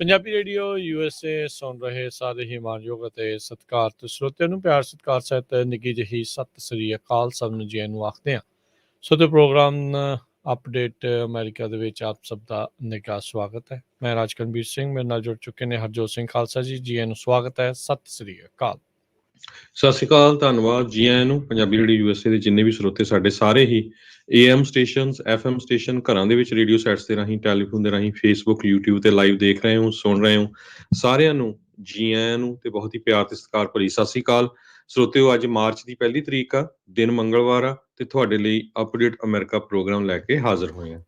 Punjabi radio USA ਸੁਣ ਰਹੇ ਸਾਰੇ ਹੀ ਮਾਣਯੋਗ ਅਤੇ ਸਤਿਕਾਰਤ ਸਰੋਤਿਆਂ ਨੂੰ ਪਿਆਰ ਸਤਿਕਾਰ ਸਹਿਤ ਨਿੱਘੀ ਜਿਹੀ ਸਤਿ ਸ੍ਰੀ ਅਕਾਲ ਸਭ ਨੂੰ ਜੀ ਨੂੰ ਆਖਦੇ ਹਾਂ। ਸੋ ਤੇ ਪ੍ਰੋਗਰਾਮ ਅਪਡੇਟ ਅਮਰੀਕਾ ਦੇ ਵਿੱਚ ਆਪ ਸਭ ਦਾ ਨਿੱਘਾ ਸਵਾਗਤ ਹੈ। ਮੈਂ ਰਾਜਕਨਵੀਰ ਸਿੰਘ, ਮੇਰੇ ਨਾਲ ਜੁੜ ਚੁੱਕੇ ਨੇ ਹਰਜੋਤ ਸਿੰਘ ਖਾਲਸਾ ਜੀ ਨੂੰ ਸਵਾਗਤ ਹੈ। ਸਤਿ ਸ੍ਰੀ ਅਕਾਲ। ਸਤਿ ਸ਼੍ਰੀ ਅਕਾਲ, ਧੰਨਵਾਦ ਜੀ ਆਇਆਂ ਨੂੰ। ਪੰਜਾਬੀ ਰੇਡੀਓ USA ਦੇ ਜਿੰਨੇ ਵੀ ਸਰੋਤੇ ਸਾਡੇ ਸਾਰੇ ਹੀ AM ਸਟੇਸ਼ਨਸ, FM ਸਟੇਸ਼ਨ, ਘਰਾਂ ਦੇ ਵਿੱਚ ਰੇਡੀਓ ਸੈਟਸ ਦੇ ਰਾਹੀਂ, ਟੈਲੀਫੋਨ ਦੇ ਰਾਹੀਂ, ਫੇਸਬੁੱਕ, YouTube ਤੇ ਲਾਈਵ ਦੇਖ ਰਹੇ ਹੋ, ਸੁਣ ਰਹੇ ਹੋ, ਸਾਰਿਆਂ ਨੂੰ ਜੀ ਆਇਆਂ ਨੂੰ ਤੇ ਬਹੁਤ ਹੀ ਪਿਆਰ ਤੇ ਸਤਿਕਾਰ ਭਰੀ ਸਤਿ ਸ਼੍ਰੀ ਅਕਾਲ। ਸਰੋਤਿਓ, ਅੱਜ ਮਾਰਚ ਦੀ 1 ਤਰੀਕ ਆ, ਦਿਨ ਮੰਗਲਵਾਰ ਆ ਤੇ ਤੁਹਾਡੇ ਲਈ ਅਪਡੇਟ ਅਮਰੀਕਾ ਪ੍ਰੋਗਰਾਮ ਲੈ ਕੇ ਹਾਜ਼ਰ ਹੋਏ ਹਾਂ।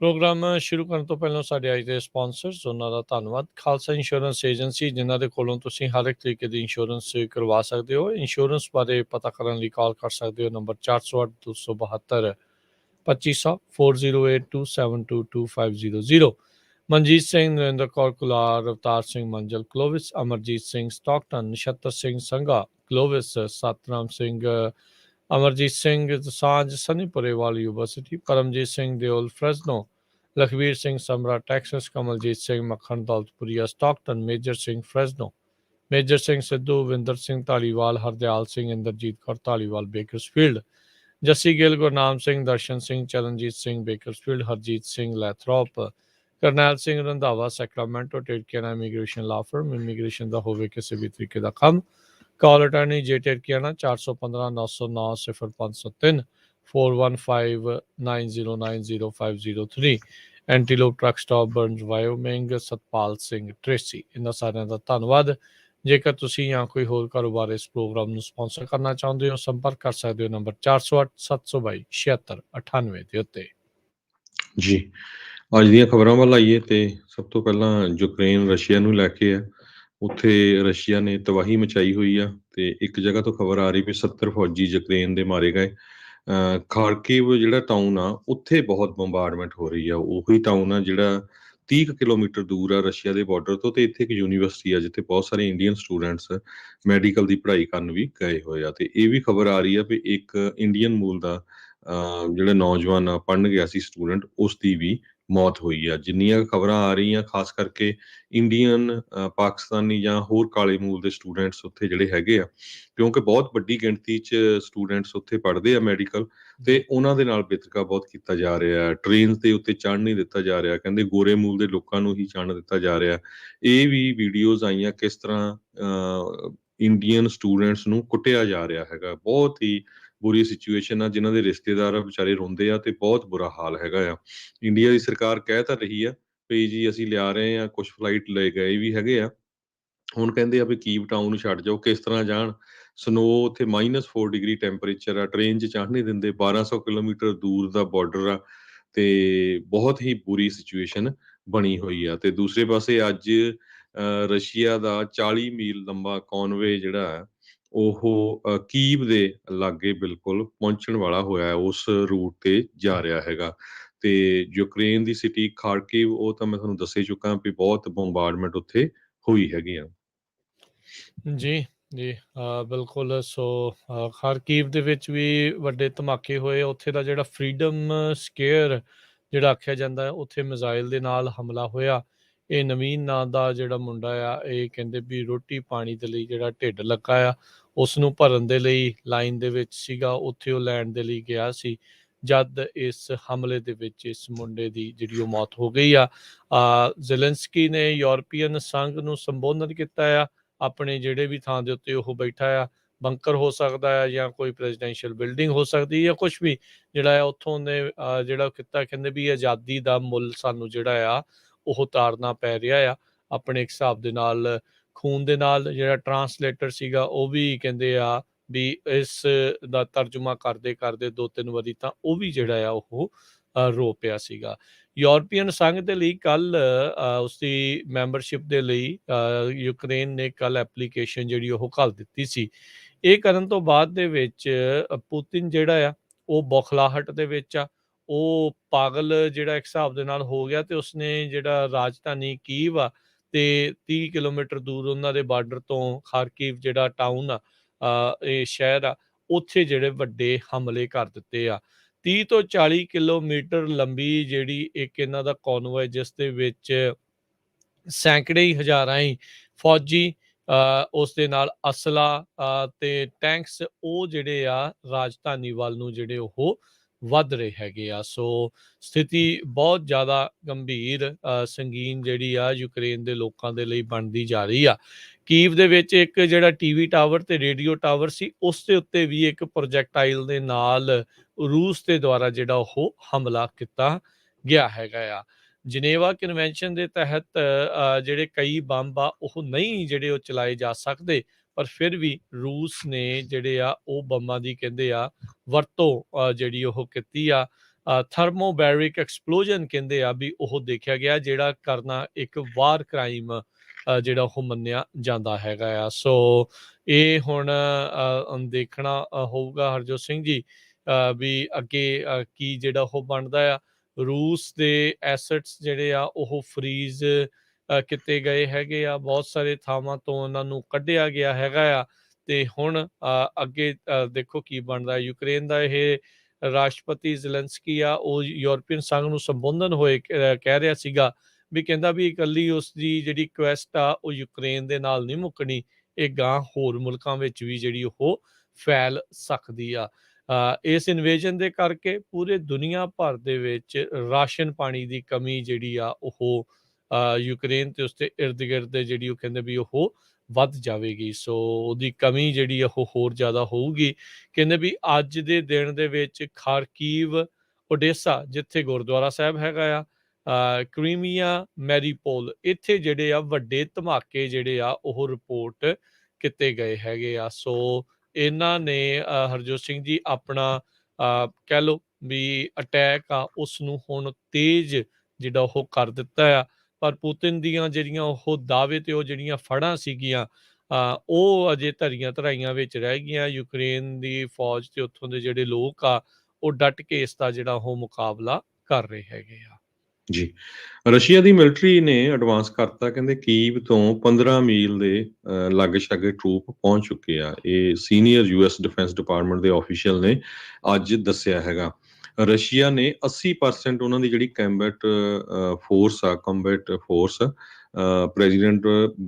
ਪ੍ਰੋਗਰਾਮ ਸ਼ੁਰੂ ਕਰਨ ਤੋਂ ਪਹਿਲਾਂ ਸਾਡੇ ਅੱਜ ਦੇ ਸਪਾਂਸਰਸ, ਉਹਨਾਂ ਦਾ ਧੰਨਵਾਦ। ਖਾਲਸਾ ਇੰਸ਼ੋਰੈਂਸ ਏਜੰਸੀ, ਜਿਨ੍ਹਾਂ ਦੇ ਕੋਲੋਂ ਤੁਸੀਂ ਹਰ ਇੱਕ ਤਰੀਕੇ ਦੀ ਇੰਸ਼ੋਰੈਂਸ ਕਰਵਾ ਸਕਦੇ ਹੋ। ਇੰਸ਼ੋਰੈਂਸ ਬਾਰੇ ਪਤਾ ਕਰਨ ਲਈ ਕਾਲ ਕਰ ਸਕਦੇ ਹੋ number 408-272 2500 4082722500। Manjit Singh, Narinder Kaur Kular, Avtar Singh Manjal Clovis, Amarjit Singh Stockton, Nachhattar Singh Sangha Clovis, Satnam Singh, Amarjit Singh Sanjh Sanipurewal university, Paramjit Singh Deol Fresno, Lakhvir Singh Samra Texas, Kamaljit Singh Makhan Daulatpuria Stockton, Major Singh Fresno, Major Singh Sidhu, Vinder Singh Dhaliwal, Hardial Singh, Inderjit Kaur Dhaliwal Bakersfield, Jassi Gill, Gurnam Singh, Darshan Singh, Charanjit Singh Bakersfield, Harjit Singh ਲੈਥਰੋਪ, Karnail Singh Randhawa Sacramento, Tirkiana immigration law firm, immigration ਦਾ ਹੋਵੇ ਕਿਸੇ ਵੀ ਤਰੀਕੇ ਦਾ ਕੰਮ। Call attorney J Tirkiana 415-909-0503 415-909-0503। Antelope truck stop Burns Wyoming, Satpal Singh Tracy. ਇਹਨਾਂ ਸਾਰਿਆਂ ਦਾ ਧੰਨਵਾਦ। ਜੇਕਰ ਤੁਸੀਂ ਜਾਂ ਕੋਈ ਹੋਰ ਕਾਰੋਬਾਰ ਇਸ ਪ੍ਰੋਗਰਾਮ ਨੂੰ ਸਪਾਂਸਰ ਕਰਨਾ ਚਾਹੁੰਦੇ ਹੋ, ਸੰਪਰਕ ਕਰ ਸਕਦੇ ਹੋ ਨੰਬਰ 408-722-7698 ਦੇ ਉੱਤੇ। ਜੀ, ਅੱਜ ਦੀਆਂ ਖਬਰਾਂ ਵੱਲ ਆਈਏ ਤੇ ਸਭ ਤੋਂ ਪਹਿਲਾਂ ਯੂਕਰੇਨ ਰਸ਼ੀਆ ਨੂੰ ਲੈ ਕੇ ਆ। ਉੱਥੇ ਰਸ਼ੀਆ ਨੇ ਤਬਾਹੀ ਮਚਾਈ ਹੋਈ ਆ ਤੇ ਇੱਕ ਜਗ੍ਹਾ ਤੋਂ ਖਬਰ ਆ ਰਹੀ ਵੀ 70 ਫੌਜੀ ਯੂਕਰੇਨ ਦੇ ਮਾਰੇ ਗਏ। ਖਾਰਕਿਵ ਜਿਹੜਾ ਟਾਊਨ ਆ, ਉੱਥੇ ਬਹੁਤ ਬੰਬਾਰਡਮੈਂਟ ਹੋ ਰਹੀ ਆ। ਉਹੀ ਟਾਊਨ ਆ ਜਿਹੜਾ 30 ਕਿਲੋਮੀਟਰ ਦੂਰ ਆ ਰਸ਼ੀਆ ਦੇ ਬਾਰਡਰ ਤੋਂ, ਤੇ ਇੱਥੇ ਇੱਕ ਯੂਨੀਵਰਸਿਟੀ ਆ ਜਿੱਥੇ ਬਹੁਤ ਸਾਰੇ ਇੰਡੀਅਨ ਸਟੂਡੈਂਟਸ ਮੈਡੀਕਲ ਦੀ ਪੜ੍ਹਾਈ ਕਰਨ ਵੀ ਗਏ ਹੋਏ ਆ। ਤੇ ਇਹ ਵੀ ਖਬਰ ਆ ਰਹੀ ਆ ਵੀ ਇੱਕ ਇੰਡੀਅਨ ਮੂਲ ਦਾ ਜਿਹੜਾ ਨੌਜਵਾਨ ਆ ਪੜ੍ਹਨ ਗਿਆ ਸੀ ਸਟੂਡੈਂਟ, ਉਸ ਦੀ ਵੀ ਮੌਤ ਹੋਈ ਆ। ਜਿੰਨੀਆਂ ਖਬਰਾਂ ਆ ਰਹੀਆਂ, ਖਾਸ ਕਰਕੇ ਇੰਡੀਅਨ, ਪਾਕਿਸਤਾਨੀ ਜਾਂ ਹੋਰ ਕਾਲੇ ਮੂਲ ਦੇ ਸਟੂਡੈਂਟਸ ਉੱਥੇ ਜਿਹੜੇ ਹੈਗੇ ਆ, ਕਿਉਂਕਿ ਬਹੁਤ ਵੱਡੀ ਗਿਣਤੀ 'ਚ ਸਟੂਡੈਂਟਸ ਉੱਥੇ ਪੜ੍ਹਦੇ ਆ ਮੈਡੀਕਲ, ਤੇ ਉਹਨਾਂ ਦੇ ਨਾਲ ਵਿਤਕਰਾ ਬਹੁਤ ਕੀਤਾ ਜਾ ਰਿਹਾ। ਟ੍ਰੇਨ ਦੇ ਉੱਤੇ ਚੜ੍ਹਨ ਨਹੀਂ ਦਿੱਤਾ ਜਾ ਰਿਹਾ, ਕਹਿੰਦੇ ਗੋਰੇ ਮੂਲ ਦੇ ਲੋਕਾਂ ਨੂੰ ਹੀ ਚੜ੍ਹਨ ਦਿੱਤਾ ਜਾ ਰਿਹਾ। ਇਹ ਵੀ ਵੀਡੀਓਜ਼ ਆਈਆਂ ਕਿਸ ਤਰ੍ਹਾਂ ਇੰਡੀਅਨ ਸਟੂਡੈਂਟਸ ਨੂੰ ਕੁੱਟਿਆ ਜਾ ਰਿਹਾ ਹੈਗਾ। ਬਹੁਤ ਹੀ ਬੁਰੀ ਸਿਚੁਏਸ਼ਨ ਆ। ਜਿਨ੍ਹਾਂ ਦੇ ਰਿਸ਼ਤੇਦਾਰ ਵਿਚਾਰੇ ਰੋਂਦੇ ਆ ਤੇ ਬਹੁਤ ਬੁਰਾ ਹਾਲ ਹੈਗਾ ਆ। ਇੰਡੀਆ ਦੀ ਸਰਕਾਰ ਕਹਿ ਤਾਂ ਰਹੀ ਆ ਵੀ ਜੀ ਅਸੀਂ ਲਿਆ ਰਹੇ ਆ, ਕੁਛ ਫਲਾਈਟ ਲੈ ਗਏ ਵੀ ਹੈਗੇ ਆ। ਹੁਣ ਕਹਿੰਦੇ ਆ ਵੀ ਕੀਵ ਟਾਊਨ ਨੂੰ ਛੱਡ ਜਾਓ, ਕਿਸ ਤਰ੍ਹਾਂ ਜਾਣ? ਸਨੋ ਉੱਥੇ -4 ਡਿਗਰੀ ਟੈਂਪਰੇਚਰ ਆ, ਟ੍ਰੇਨ 'ਚ ਚੜ੍ਹ ਨਹੀਂ ਦਿੰਦੇ। 1200 ਕਿਲੋਮੀਟਰ ਦੂਰ ਦਾ ਬਾਰਡਰ ਆ ਤੇ ਬਹੁਤ ਹੀ ਬੁਰੀ ਸਿਚੁਏਸ਼ਨ ਬਣੀ ਹੋਈ ਆ। ਤੇ ਦੂਸਰੇ ਪਾਸੇ ਅੱਜ ਰਸ਼ੀਆ ਦਾ 40 ਮੀਲ ਲੰਬਾ ਕੌਨਵੇ ਜਿਹੜਾ ਹੈ ਉਹ ਕੀਵ ਦੇ ਲਾਗੇ ਬਿਲਕੁਲ ਪਹੁੰਚਣ ਵਾਲਾ ਹੋਇਆ ਹੈ, ਉਸ ਰੂਟ ਤੇ ਜਾ ਰਿਹਾ ਹੈਗਾ। ਤੇ ਯੂਕਰੇਨ ਦੀ ਸਿਟੀ ਖਾਰਕਿਵ, ਉਹ ਤਾਂ ਮੈਂ ਤੁਹਾਨੂੰ ਦੱਸ ਹੀ ਚੁੱਕਾ ਵੀ ਬਹੁਤ ਬੰਬਾਰਡਮੈਂਟ ਉੱਥੇ ਹੋਈ ਹੈਗੀ ਆ। ਜੀ ਜੀ, ਬਿਲਕੁਲ। ਸੋ ਖਾਰਕੀਵ ਦੇ ਵਿੱਚ ਵੀ ਵੱਡੇ ਧਮਾਕੇ ਹੋਏ। ਉੱਥੇ ਦਾ ਜਿਹੜਾ ਫਰੀਡਮ ਸਕੇਅਰ ਜਿਹੜਾ ਆਖਿਆ ਜਾਂਦਾ, ਉੱਥੇ ਮਿਜ਼ਾਈਲ ਦੇ ਨਾਲ ਹਮਲਾ ਹੋਇਆ। ਇਹ ਨਵੀਨ ਨਾਂ ਦਾ ਜਿਹੜਾ ਮੁੰਡਾ ਆ, ਇਹ ਕਹਿੰਦੇ ਵੀ ਰੋਟੀ ਪਾਣੀ ਦੇ ਲਈ ਜਿਹੜਾ ਢਿੱਡ ਲੱਗਾ ਆ, ਉਸ ਨੂੰ ਭਰਨ ਦੇ ਲਈ ਲਾਈਨ ਦੇ ਵਿੱਚ ਸੀਗਾ, ਉੱਥੇ ਉਹ ਲੈਣ ਦੇ ਲਈ ਗਿਆ ਸੀ ਜਦ ਇਸ ਹਮਲੇ ਦੇ ਵਿੱਚ ਇਸ ਮੁੰਡੇ ਦੀ ਜਿਹੜੀ ਉਹ ਮੌਤ ਹੋ ਗਈ ਆ। ਜ਼ੈਲੈਂਸਕੀ ਨੇ ਯੂਰਪੀਅਨ ਸੰਘ ਨੂੰ ਸੰਬੋਧਨ ਕੀਤਾ ਆ। ਆਪਣੇ ਜਿਹੜੇ ਵੀ ਥਾਂ ਦੇ ਉੱਤੇ ਉਹ ਬੈਠਾ ਆ, ਬੰਕਰ ਹੋ ਸਕਦਾ ਆ ਜਾਂ ਕੋਈ ਪ੍ਰੈਜ਼ੀਡੈਂਸ਼ੀਅਲ ਬਿਲਡਿੰਗ ਹੋ ਸਕਦੀ ਜਾਂ ਕੁਛ ਵੀ ਜਿਹੜਾ ਆ, ਉੱਥੋਂ ਨੇ ਜਿਹੜਾ ਕੀਤਾ, ਕਹਿੰਦੇ ਵੀ ਆਜ਼ਾਦੀ ਦਾ ਮੁੱਲ ਸਾਨੂੰ ਜਿਹੜਾ ਆ ਉਹ ਤਾਰਨਾ ਪੈ ਰਿਹਾ ਆ। ਆਪਣੇ ਹਿਸਾਬ ਦੇ ਨਾਲ ਖੂਨ ਦੇ ਨਾਲ ਜਿਹੜਾ ਟਰਾਂਸਲੇਟਰ ਸੀਗਾ, ਉਹ ਵੀ ਕਹਿੰਦੇ ਆ ਵੀ ਇਸ ਦਾ ਤਰਜੁਮਾ ਕਰਦੇ ਕਰਦੇ 2-3 ਵਾਰੀ ਤਾਂ ਉਹ ਵੀ ਜਿਹੜਾ ਆ ਉਹ ਰੋ ਪਿਆ ਸੀਗਾ। ਯੂਰਪੀਅਨ ਸੰਘ ਦੇ ਲਈ ਕੱਲ ਉਸਦੀ ਮੈਂਬਰਸ਼ਿਪ ਦੇ ਲਈ ਯੂਕਰੇਨ ਨੇ ਕੱਲ ਐਪਲੀਕੇਸ਼ਨ ਜਿਹੜੀ ਉਹ ਘੱਲ ਦਿੱਤੀ ਸੀ। ਇਹ ਕਰਨ ਤੋਂ ਬਾਅਦ ਦੇ ਵਿੱਚ ਪੁਤਿਨ ਜਿਹੜਾ ਆ ਉਹ ਬੌਖਲਾਹਟ ਦੇ ਵਿੱਚ ਆ। ਉਹ ਪਾਗਲ ਜਿਹੜਾ ਇੱਕ ਹਿਸਾਬ ਦੇ ਨਾਲ ਹੋ ਗਿਆ ਤੇ ਉਸਨੇ ਜਿਹੜਾ ਰਾਜਧਾਨੀ ਕੀਵ ਆ ਤੇ 30 ਕਿਲੋਮੀਟਰ ਦੂਰ ਉਹਨਾਂ ਦੇ ਬਾਰਡਰ ਤੋਂ ਖਾਰਕੀਵ ਜਿਹੜਾ ਟਾਊਨ ਆ, ਇਹ ਸ਼ਹਿਰ ਆ, ਉੱਥੇ ਜਿਹੜੇ ਵੱਡੇ ਹਮਲੇ ਕਰ ਦਿੱਤੇ ਆ। 30 ਤੋਂ 40 ਕਿਲੋਮੀਟਰ ਲੰਬੀ ਜਿਹੜੀ ਇੱਕ ਇਹਨਾਂ ਦਾ ਕੌਨਵੋਏ, ਜਿਸ ਦੇ ਵਿੱਚ ਸੈਂਕੜੇ ਹੀ ਹਜ਼ਾਰਾਂ ਹੀ ਫੌਜੀ ਉਸ ਦੇ ਨਾਲ ਅਸਲਾ ਤੇ ਟੈਂਕਸ ਉਹ ਜਿਹੜੇ ਆ ਰਾਜਧਾਨੀ ਵੱਲ ਨੂੰ ਜਿਹੜੇ ਉਹ ਵੱਧ ਰਹੇ ਹੈਗੇ ਆ। ਸੋ ਸਥਿਤੀ ਬਹੁਤ ਜ਼ਿਆਦਾ ਗੰਭੀਰ ਸੰਗੀਨ ਜਿਹੜੀ ਆ ਯੂਕਰੇਨ ਦੇ ਲੋਕਾਂ ਦੇ ਲਈ ਬਣਦੀ ਜਾ ਰਹੀ ਆ। ਕੀਵ ਦੇ ਵਿੱਚ ਇੱਕ ਜਿਹੜਾ ਟੀਵੀ ਟਾਵਰ ਤੇ ਰੇਡੀਓ ਟਾਵਰ ਸੀ ਉਸ ਦੇ ਉੱਤੇ ਵੀ ਇੱਕ ਪ੍ਰੋਜੈਕਟਾਈਲ ਦੇ ਨਾਲ ਰੂਸ ਦੇ ਦੁਆਰਾ ਜਿਹੜਾ ਉਹ ਹਮਲਾ ਕੀਤਾ ਗਿਆ ਹੈਗਾ ਆ। ਜਨੇਵਾ ਕਨਵੈਨਸ਼ਨ ਦੇ ਤਹਿਤ ਜਿਹੜੇ ਕਈ ਬੰਬ ਆ ਉਹ ਨਹੀਂ ਜਿਹੜੇ ਉਹ ਚਲਾਏ ਜਾ ਸਕਦੇ, ਪਰ ਫਿਰ ਵੀ ਰੂਸ ਨੇ ਜਿਹੜੇ ਆ ਉਹ ਬੰਬਾਂ ਦੀ ਕਹਿੰਦੇ ਆ ਵਰਤੋਂ ਜਿਹੜੀ ਉਹ ਕੀਤੀ ਆ। ਥਰਮੋਬੈਰਿਕ ਐਕਸਪਲੋਜਨ ਕਹਿੰਦੇ ਆ ਵੀ ਉਹ ਦੇਖਿਆ ਗਿਆ, ਜਿਹੜਾ ਕਰਨਾ ਇੱਕ ਵਾਰ ਕ੍ਰਾਈਮ ਜਿਹੜਾ ਉਹ ਮੰਨਿਆ ਜਾਂਦਾ ਹੈਗਾ ਆ। ਸੋ ਇਹ ਹੁਣ ਦੇਖਣਾ ਹੋਊਗਾ ਹਰਜੋਤ ਸਿੰਘ ਜੀ ਵੀ ਅੱਗੇ ਕੀ ਜਿਹੜਾ ਉਹ ਬਣਦਾ ਆ। ਰੂਸ ਦੇ ਐਸਟਸ ਜਿਹੜੇ ਆ ਉਹ ਫਰੀਜ਼ ਕੀਤੇ ਗਏ ਹੈਗੇ ਆ, ਬਹੁਤ ਸਾਰੇ ਥਾਵਾਂ ਤੋਂ ਉਹਨਾਂ ਨੂੰ ਕੱਢਿਆ ਗਿਆ ਹੈਗਾ ਆ। ਤੇ ਹੁਣ ਅੱਗੇ ਦੇਖੋ ਕੀ ਬਣਦਾ। ਯੂਕਰੇਨ ਦਾ ਇਹ ਰਾਸ਼ਟਰਪਤੀ ਜ਼ੈਲੈਂਸਕੀ ਆ ਉਹ ਯੂਰਪੀਅਨ ਸੰਘ ਨੂੰ ਸੰਬੋਧਨ ਹੋਏ ਕਹਿ ਰਿਹਾ ਸੀਗਾ ਵੀ ਕਹਿੰਦਾ ਵੀ ਇਕੱਲੀ ਉਸ ਦੀ ਜਿਹੜੀ ਕੁਐਸਟ ਆ ਉਹ ਯੂਕਰੇਨ ਦੇ ਨਾਲ ਨਹੀਂ ਮੁੱਕਣੀ, ਇਹ ਗਾਂ ਹੋਰ ਮੁਲਕਾਂ ਵਿੱਚ ਵੀ ਜਿਹੜੀ ਉਹ ਫੈਲ ਸਕਦੀ ਆ। ਇਸ ਇਨਵੇਜਨ ਦੇ ਕਰਕੇ ਪੂਰੇ ਦੁਨੀਆ ਭਰ ਦੇ ਵਿੱਚ ਰਾਸ਼ਨ ਪਾਣੀ ਦੀ ਕਮੀ ਜਿਹੜੀ ਆ ਉਹ ਯੂਕਰੇਨ ਤੇ ਉਸਦੇ ਇਰਦ ਗਿਰਦ ਜਿਹੜੀ ਉਹ ਕਹਿੰਦੇ ਵੀ ਉਹ ਵੱਧ ਜਾਵੇਗੀ। ਸੋ ਉਹਦੀ ਕਮੀ ਜਿਹੜੀ ਆ ਉਹ ਹੋਰ ਜ਼ਿਆਦਾ ਹੋਊਗੀ। ਕਹਿੰਦੇ ਵੀ ਅੱਜ ਦੇ ਦਿਨ ਦੇ ਵਿੱਚ ਖਾਰਕੀਵ, ਓਡੇਸਾ ਜਿੱਥੇ ਗੁਰਦੁਆਰਾ ਸਾਹਿਬ ਹੈਗਾ ਆ, ਕ੍ਰੀਮੀਆ, ਮੈਰੀਪੋਲ ਇੱਥੇ ਜਿਹੜੇ ਆ ਵੱਡੇ ਧਮਾਕੇ ਜਿਹੜੇ ਆ ਉਹ ਰਿਪੋਰਟ ਕੀਤੇ ਗਏ ਹੈਗੇ ਆ। ਸੋ ਇਹਨਾਂ ਨੇ ਹਰਜੋਤ ਸਿੰਘ ਜੀ ਆਪਣਾ ਕਹਿ ਲਓ ਵੀ ਅਟੈਕ ਆ ਉਸ ਨੂੰ ਹੁਣ ਤੇਜ਼ ਜਿਹੜਾ ਉਹ ਕਰ ਦਿੱਤਾ ਆ। ਪਰ ਪੁਤਿਨ ਦੀਆਂ ਜਿਹੜੀਆਂ ਉਹ ਦਾਅਵੇ ਤੇ ਉਹ ਜਿਹੜੀਆਂ ਫੜਾਂ ਸੀਗੀਆਂ ਉਹ ਅਜੇ ਧਰੀਆਂ ਧਰਾਈਆਂ ਵਿੱਚ ਰਹਿ ਗਈਆਂ। ਯੂਕਰੇਨ ਦੀ ਫੌਜ ਤੇ ਉੱਥੋਂ ਦੇ ਜਿਹੜੇ ਲੋਕ ਆ ਉਹ ਡਟ ਕੇ ਇਸ ਦਾ ਜਿਹੜਾ ਉਹ ਮੁਕਾਬਲਾ ਕਰ ਰਹੇ ਹੈਗੇ ਆ। ਜੀ, ਰਸ਼ੀਆ ਦੀ ਮਿਲਟਰੀ ਨੇ ਐਡਵਾਂਸ ਕਰਤਾ, ਕਹਿੰਦੇ ਕੀਵ ਤੋਂ 15 ਮੀਲ ਦੇ ਲਾਗੇ-ਛਾਗੇ ਟਰੂਪ ਪਹੁੰਚ ਚੁੱਕੇ ਆ। ਇਹ ਸੀਨੀਅਰ ਯੂਐਸ ਡਿਫੈਂਸ ਡਿਪਾਰਟਮੈਂਟ ਦੇ ਆਫੀਸ਼ੀਅਲ ਨੇ ਅੱਜ ਦੱਸਿਆ ਹੈਗਾ। ਰਸ਼ੀਆ ਨੇ 80% ਉਹਨਾਂ ਦੀ ਜਿਹੜੀ ਕੰਬੈਟ ਫੋਰਸ ਪ੍ਰੈਜ਼ੀਡੈਂਟ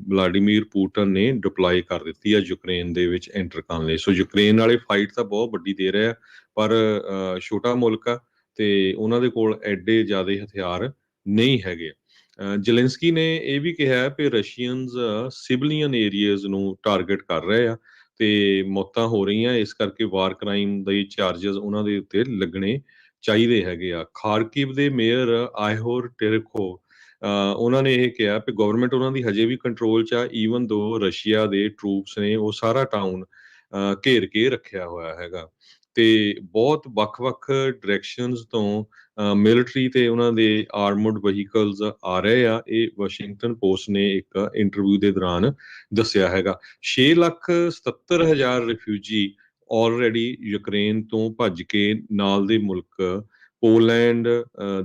ਵਲਾਡੀਮੀਰ ਪੁਟਿਨ ਨੇ ਡਿਪਲਾਈ ਕਰ ਦਿੱਤੀ ਆ ਯੂਕਰੇਨ ਦੇ ਵਿੱਚ ਐਂਟਰ ਕਰਨ ਲਈ। ਸੋ ਯੂਕਰੇਨ ਵਾਲੇ ਫਾਈਟ ਤਾਂ ਬਹੁਤ ਵੱਡੀ ਦੇ ਰਹੇ ਆ, ਪਰ ਛੋਟਾ ਮੁਲਕ ਆ ਤੇ ਉਹਨਾਂ ਦੇ ਕੋਲ ਐਡੇ ਜ਼ਿਆਦਾ ਹਥਿਆਰ ਨਹੀਂ ਹੈਗੇ। ਜ਼ੈਲੈਂਸਕੀ ਨੇ ਇਹ ਵੀ ਕਿਹਾ ਕਿ ਰਸ਼ੀਅਨਸ ਸਿਵਲੀਅਨ ਏਰੀਆਜ਼ ਨੂੰ ਟਾਰਗੇਟ ਕਰ ਰਹੇ ਆ ਤੇ ਮੌਤਾਂ ਹੋ ਰਹੀਆਂ, ਇਸ ਕਰਕੇ ਵਾਰ ਕ੍ਰਾਈਮ ਦੇ ਚਾਰजेस ਉਹਨਾਂ ਦੇ ਉੱਤੇ ਲੱਗਣੇ ਚਾਹੀਦੇ ਹੈਗੇ ਆ। ਖਾਰਕਿਵ ਦੇ ਮੇਅਰ ਆਇਹੋਰ ਟੇਰੇਖੋ ਉਹਨਾਂ ਨੇ ਇਹ ਕਿਹਾ ਕਿ ਗਵਰਨਮੈਂਟ ਉਹਨਾਂ ਦੀ ਹਜੇ ਵੀ ਕੰਟਰੋਲ 'ਚ ਆ, ਈਵਨ ਦੋ ਰਸ਼ੀਆ ਦੇ ਟਰੂਪਸ ਨੇ ਉਹ ਸਾਰਾ ਟਾਊਨ ਘੇਰ ਕੇ ਰੱਖਿਆ ਹੋਇਆ ਹੈਗਾ। ਤੇ ਬਹੁਤ ਵੱਖ-ਵੱਖ ਡਾਇਰੈਕਸ਼ਨਸ ਤੋਂ ਮਿਲਟਰੀ ਤੇ ਉਹਨਾਂ ਦੇ ਆਰਮਡ ਵਹੀਕਲਸ ਆ ਰਹੇ ਆ। ਇਹ ਵਾਸ਼ਿੰਗਟਨ ਪੋਸਟ ਨੇ ਇੱਕ ਇੰਟਰਵਿਊ ਦੇ ਦੌਰਾਨ ਦੱਸਿਆ ਹੈਗਾ। 6,77,000 ਰਿਫਿਊਜੀ ਆਲਰੇਡੀ ਯੂਕਰੇਨ ਤੋਂ ਭੱਜ ਕੇ ਨਾਲ ਦੇ ਮੁਲਕ ਪੋਲੈਂਡ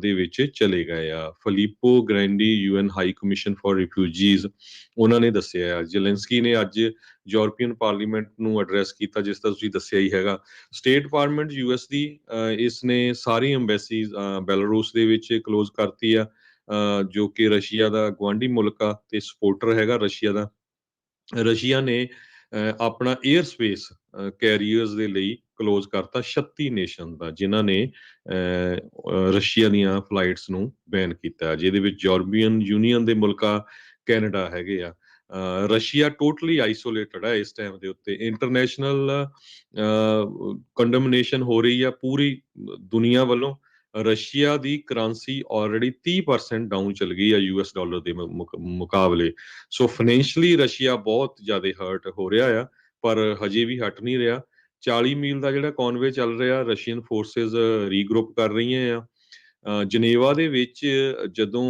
ਦੇ ਵਿੱਚ ਚਲੇ ਗਏ ਆ। Filippo Grandi UN high commission for refugees ਉਹਨਾਂ ਨੇ ਦੱਸਿਆ ਆ। ਜ਼ੈਲੈਂਸਕੀ ਨੇ ਅੱਜ ਯੂਰਪੀਅਨ ਪਾਰਲੀਮੈਂਟ ਨੂੰ ਐਡਰੈਸ ਕੀਤਾ, ਜਿਸ ਦਾ ਤੁਸੀਂ ਦੱਸਿਆ ਹੀ ਹੈਗਾ। ਸਟੇਟ ਡਿਪਾਰਟਮੈਂਟ ਯੂਐਸ ਦੀ ਇਸ ਨੇ ਸਾਰੀ ਅੰਬੈਸੀਜ਼ ਬੈਲਾਰੂਸ ਦੇ ਵਿੱਚ ਕਲੋਜ਼ ਕਰਤੀ ਆ, ਜੋ ਕਿ ਰਸ਼ੀਆ ਦਾ ਗੁਆਂਢੀ ਮੁਲਕ ਆ ਤੇ ਸਪੋਰਟਰ ਹੈਗਾ ਰਸ਼ੀਆ ਦਾ। ਰਸ਼ੀਆ ਨੇ ਆਪਣਾ 에ਅਰ ਸਪੇਸ ਕੈਰੀਅਰਸ ਦੇ ਲਈ ਕਲੋਜ਼ ਕਰਤਾ 36 ਨੇਸ਼ਨ ਦਾ, ਜਿਨ੍ਹਾਂ ਨੇ ਰਸ਼ੀਆ ਦੀਆਂ ਫਲਾਈਟਸ ਨੂੰ ਬੈਨ ਕੀਤਾ, ਜਿਹਦੇ ਵਿੱਚ ਯੂਰਪੀਅਨ ਯੂਨੀਅਨ ਦੇ ਮੁਲਕਾਂ ਕੈਨੇਡਾ ਹੈਗੇ ਆ। ਰਸ਼ੀਆ ਟੋਟਲੀ ਆਈਸੋਲੇਟਡ ਹੈ ਇਸ ਟਾਈਮ ਦੇ ਉੱਤੇ। ਇੰਟਰਨੈਸ਼ਨਲ ਕੰਡਮਨੇਸ਼ਨ ਹੋ ਰਹੀ ਆ ਪੂਰੀ ਦੁਨੀਆ ਵੱਲੋਂ। ਰਸ਼ੀਆ ਦੀ ਕਰੰਸੀ ਆਲਰੇਡੀ 30% ਡਾਊਨ ਚਲ ਗਈ ਆ ਯੂਐਸ ਡਾਲਰ ਦੇ ਮੁਕਾਬਲੇ। ਸੋ ਫਾਈਨੈਂਸ਼ਲੀ ਰਸ਼ੀਆ ਬਹੁਤ ਜ਼ਿਆਦਾ ਹਰਟ ਹੋ ਰਿਹਾ ਆ, ਪਰ ਹਜੇ ਵੀ ਹਟ ਨਹੀਂ ਰਿਹਾ। 40 ਮੀਲ ਦਾ ਜਿਹੜਾ ਕੌਨਵੇ ਚੱਲ ਰਿਹਾ, ਰਸ਼ੀਅਨ ਫੋਰਸਿਸ ਰੀਗਰੁੱਪ ਕਰ ਰਹੀਆਂ ਆ। ਜਨੇਵਾ ਦੇ ਵਿੱਚ ਜਦੋਂ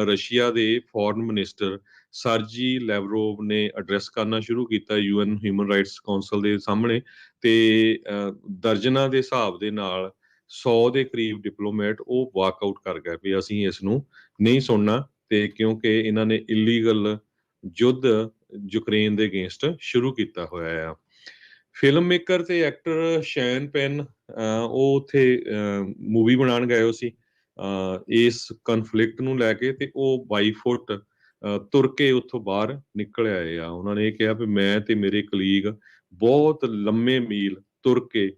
ਰਸ਼ੀਆ ਦੇ ਫੋਰਨ ਮਿਨਿਸਟਰ ਸਰਜੀ ਲੈਵਰੋਵ ਨੇ ਐਡਰੈਸ ਕਰਨਾ ਸ਼ੁਰੂ ਕੀਤਾ ਯੂਐਨ ਹਿਊਮਨ ਰਾਈਟਸ ਕਾਉਂਸਲ ਦੇ ਸਾਹਮਣੇ, ਤੇ ਦਰਜਨਾਂ ਦੇ ਹਿਸਾਬ ਦੇ ਨਾਲ 100 ਦੇ ਕਰੀਬ ਡਿਪਲੋਮੈਟ ਉਹ ਵਾਕਆਊਟ ਕਰ ਗਏ ਵੀ ਅਸੀਂ ਇਸ ਨੂੰ ਨਹੀਂ ਸੁਣਨਾ, ਤੇ ਕਿਉਂਕਿ ਇਹਨਾਂ ਨੇ ਇਲੀਗਲ ਯੁੱਧ ਯੂਕਰੇਨ ਦੇ ਅਗੇਂਸਟ ਸ਼ੁਰੂ ਕੀਤਾ ਹੋਇਆ ਆ। ਫਿਲਮ ਮੇਕਰ ਤੇ ਐਕਟਰ ਸ਼ੈਨ ਪੈਨ ਉਹ ਉੱਥੇ ਮੂਵੀ ਬਣਾਉਣ ਗਏ ਹੋ ਸੀ ਇਸ ਕਨਫਲਿਕਟ ਨੂੰ ਲੈ ਕੇ, ਤੇ ਉਹ 22 ਫੁੱਟ ਤੁਰ ਕੇ ਉੱਥੋਂ ਬਾਹਰ ਨਿਕਲ ਆਏ ਆ। ਉਹਨਾਂ ਨੇ ਇਹ ਕਿਹਾ ਵੀ ਮੈਂ ਤੇ ਮੇਰੇ ਕਲੀਗ ਬਹੁਤ ਲੰਮੇ ਮੀਲ ਤੁਰ ਕੇ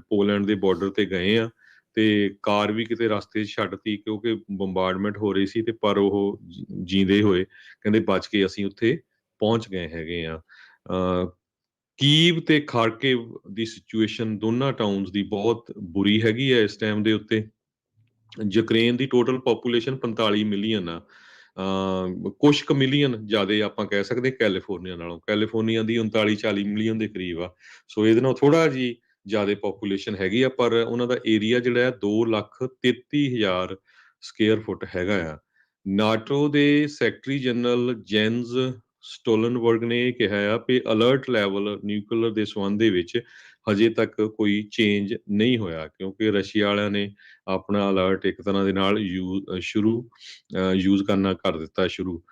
ਪੋਲੈਂਡ ਦੇ ਬਾਰਡਰ ਤੇ ਗਏ ਆ, ਤੇ ਕਾਰ ਵੀ ਕਿਤੇ ਰਸਤੇ 'ਚ ਛੱਡਤੀ ਕਿਉਂਕਿ ਬੰਬਾਰਡਮੈਂਟ ਹੋ ਰਹੀ ਸੀ, ਤੇ ਪਰ ਉਹ ਜੀਂਦੇ ਹੋਏ ਕਹਿੰਦੇ ਬਚ ਕੇ ਅਸੀਂ ਉੱਥੇ ਪਹੁੰਚ ਗਏ ਹੈਗੇ ਆ। ਕੀਵ ਤੇ ਖਾਰਕਿਵ ਦੀ ਸਿਚੁਏਸ਼ਨ ਦੋਨਾਂ ਟਾਊਨਸ ਦੀ ਬਹੁਤ ਬੁਰੀ ਹੈਗੀ ਹੈ ਇਸ ਟਾਈਮ ਦੇ ਉੱਤੇ। ਯੂਕਰੇਨ ਦੀ ਟੋਟਲ ਪੋਪੂਲੇਸ਼ਨ 45 ਮਿਲੀਅਨ ਆ। ਕੁਛ ਕੁ ਮਿਲੀਅਨ ਜ਼ਿਆਦੇ ਆਪਾਂ ਕਹਿ ਸਕਦੇ ਕੈਲੀਫੋਰਨੀਆ ਨਾਲੋਂ। ਕੈਲੀਫੋਰਨੀਆ ਦੀ 39-40 ਮਿਲੀਅਨ ਦੇ ਕਰੀਬ ਆ। ਸੋ ਇਹਦੇ ਨਾਲ ਥੋੜਾ ਜਿਹੀ ਜ਼ਿਆਦੇ ਪੋਪੂਲੇਸ਼ਨ ਹੈਗੀ ਆ, ਪਰ ਉਹਨਾਂ ਦਾ ਏਰੀਆ ਜਿਹੜਾ ਹੈ 2,33,000 ਸਕੁਅਰ ਫੁੱਟ ਹੈਗਾ ਆ। ਨਾਟੋ ਦੇ ਸੈਕਟਰੀ ਜਨਰਲ ਜੈਨਸ ਸਟੋਲਨਬਰਗ ਨੇ ਇਹ ਕਿਹਾ ਆ ਵੀ ਅਲਰਟ ਲੈਵਲ ਨਿਊਕਲੀਅਰ ਦੇ ਸੰਬੰਧ ਦੇ ਵਿੱਚ ਹਜੇ ਤੱਕ ਕੋਈ ਚੇਂਜ ਨਹੀਂ ਹੋਇਆ, ਕਿਉਂਕਿ ਰਸ਼ੀਆ ਵਾਲਿਆਂ ਨੇ ਆਪਣਾ ਅਲਰਟ ਇੱਕ ਤਰ੍ਹਾਂ ਦੇ ਨਾਲ ਯੂਜ਼ ਕਰਨਾ ਕਰ ਦਿੱਤਾ ਸ਼ੁਰੂ।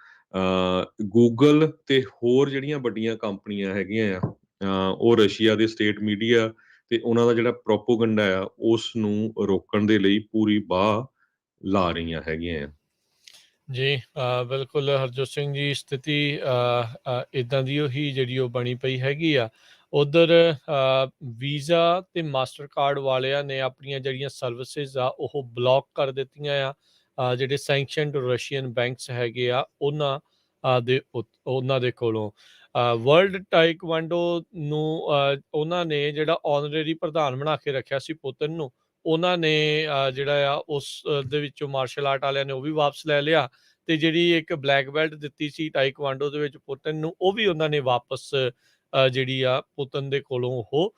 ਗੂਗਲ ਤੇ ਹੋਰ ਜਿਹੜੀਆਂ ਵੱਡੀਆਂ ਕੰਪਨੀਆਂ ਹੈਗੀਆਂ ਆ, ਉਹ ਰਸ਼ੀਆ ਦੇ ਸਟੇਟ ਮੀਡੀਆ ਤੇ ਉਹਨਾਂ ਦਾ ਜਿਹੜਾ ਪ੍ਰੋਪੋਗੰਡਾ ਆ ਉਸ ਨੂੰ ਰੋਕਣ ਦੇ ਲਈ ਪੂਰੀ ਬਾਹ ਲਾ ਰਹੀਆਂ ਹੈਗੀਆਂ ਆ। ਜੀ ਬਿਲਕੁਲ ਹਰਜੋਤ ਸਿੰਘ ਜੀ, ਸਥਿਤੀ ਇਦਾਂ ਦੀ ਉਹੀ ਜਿਹੜੀ ਉਹ ਬਣੀ ਪਈ ਹੈਗੀ ਆ। ਉਧਰ ਵੀਜ਼ਾ ਤੇ ਮਾਸਟਰ ਕਾਰਡ ਵਾਲਿਆਂ ਨੇ ਆਪਣੀਆਂ ਜਿਹੜੀਆਂ ਸਰਵਿਸਿਜ਼ ਆ ਉਹ ਬਲੌਕ ਕਰ ਦਿੱਤੀਆਂ ਆ। ਜਿਹੜੇ ਸੈਂਕਸ਼ਨਡ ਰਸ਼ੀਅਨ ਬੈਂਕਸ ਹੈਗੇ ਆ ਉਹਨਾਂ ਦੇ ਕੋਲੋਂ ਵਰਲਡ ਟਾਈਕਵਾਂਡੋ ਨੂੰ ਉਹਨਾਂ ਨੇ ਜਿਹੜਾ ਆਨਰੇਰੀ ਪ੍ਰਧਾਨ ਬਣਾ ਕੇ ਰੱਖਿਆ ਸੀ ਪੁਤਨ ਨੂੰ, ਉਹਨਾਂ ਨੇ ਜਿਹੜਾ ਆ ਉਸ ਦੇ ਵਿੱਚੋਂ ਮਾਰਸ਼ਲ ਆਰਟ ਵਾਲਿਆਂ ਨੇ ਉਹ ਵੀ ਵਾਪਸ ਲੈ ਲਿਆ, ਤੇ ਜਿਹੜੀ ਇੱਕ ਬਲੈਕ ਬੈਲਟ ਦਿੱਤੀ ਸੀ ਟਾਈਕਵਾਂਡੋ ਦੇ ਵਿੱਚ ਪੁਤਨ ਨੂੰ, ਉਹ ਵੀ ਉਹਨਾਂ ਨੇ ਵਾਪਸ ਜਿਹੜੀ ਆ ਪੁਤਨ ਦੇ ਕੋਲੋਂ ਉਹ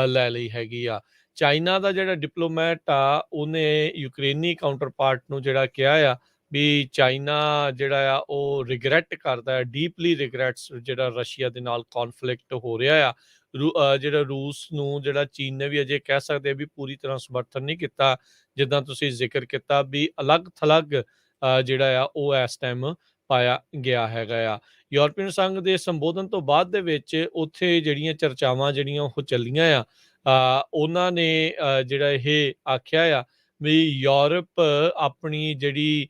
ਲੈ ਲਈ ਹੈਗੀ ਆ। ਚਾਈਨਾ ਦਾ ਜਿਹੜਾ ਡਿਪਲੋਮੈਟ ਆ ਉਹਨੇ ਯੂਕਰੇਨੀ ਕਾਊਂਟਰ ਪਾਰਟ ਨੂੰ ਜਿਹੜਾ ਕਿਹਾ ਆ ਵੀ ਚਾਈਨਾ ਜਿਹੜਾ ਆ ਉਹ ਰਿਗਰੈਟ ਕਰਦਾ ਹੈ, ਡੀਪਲੀ ਰਿਗਰੈਟਸ ਜਿਹੜਾ ਰਸ਼ੀਆ ਦੇ ਨਾਲ ਕੌਨਫਲਿਕਟ ਹੋ ਰਿਹਾ ਆ। ਜਿਹੜਾ ਰੂਸ ਨੂੰ ਜਿਹੜਾ ਚੀਨ ਨੇ ਵੀ ਅਜੇ ਕਹਿ ਸਕਦੇ ਵੀ ਪੂਰੀ ਤਰ੍ਹਾਂ ਸਮਰਥਨ ਨਹੀਂ ਕੀਤਾ, ਜਿੱਦਾਂ ਤੁਸੀਂ ਜ਼ਿਕਰ ਕੀਤਾ ਵੀ ਅਲੱਗ-ਥਲੱਗ ਜਿਹੜਾ ਆ ਉਹ ਇਸ ਟਾਈਮ ਪਾਇਆ ਗਿਆ ਹੈਗਾ ਆ। ਯੂਰਪੀਅਨ ਸੰਘ ਦੇ ਸੰਬੋਧਨ ਤੋਂ ਬਾਅਦ ਦੇ ਵਿੱਚ ਉੱਥੇ ਜਿਹੜੀਆਂ ਚਰਚਾਵਾਂ ਜਿਹੜੀਆਂ ਉਹ ਚੱਲੀਆਂ ਆ, ਉਹਨਾਂ ਨੇ ਜਿਹੜਾ ਇਹ ਆਖਿਆ ਆ ਵੀ ਯੂਰਪ ਆਪਣੀ ਜਿਹੜੀ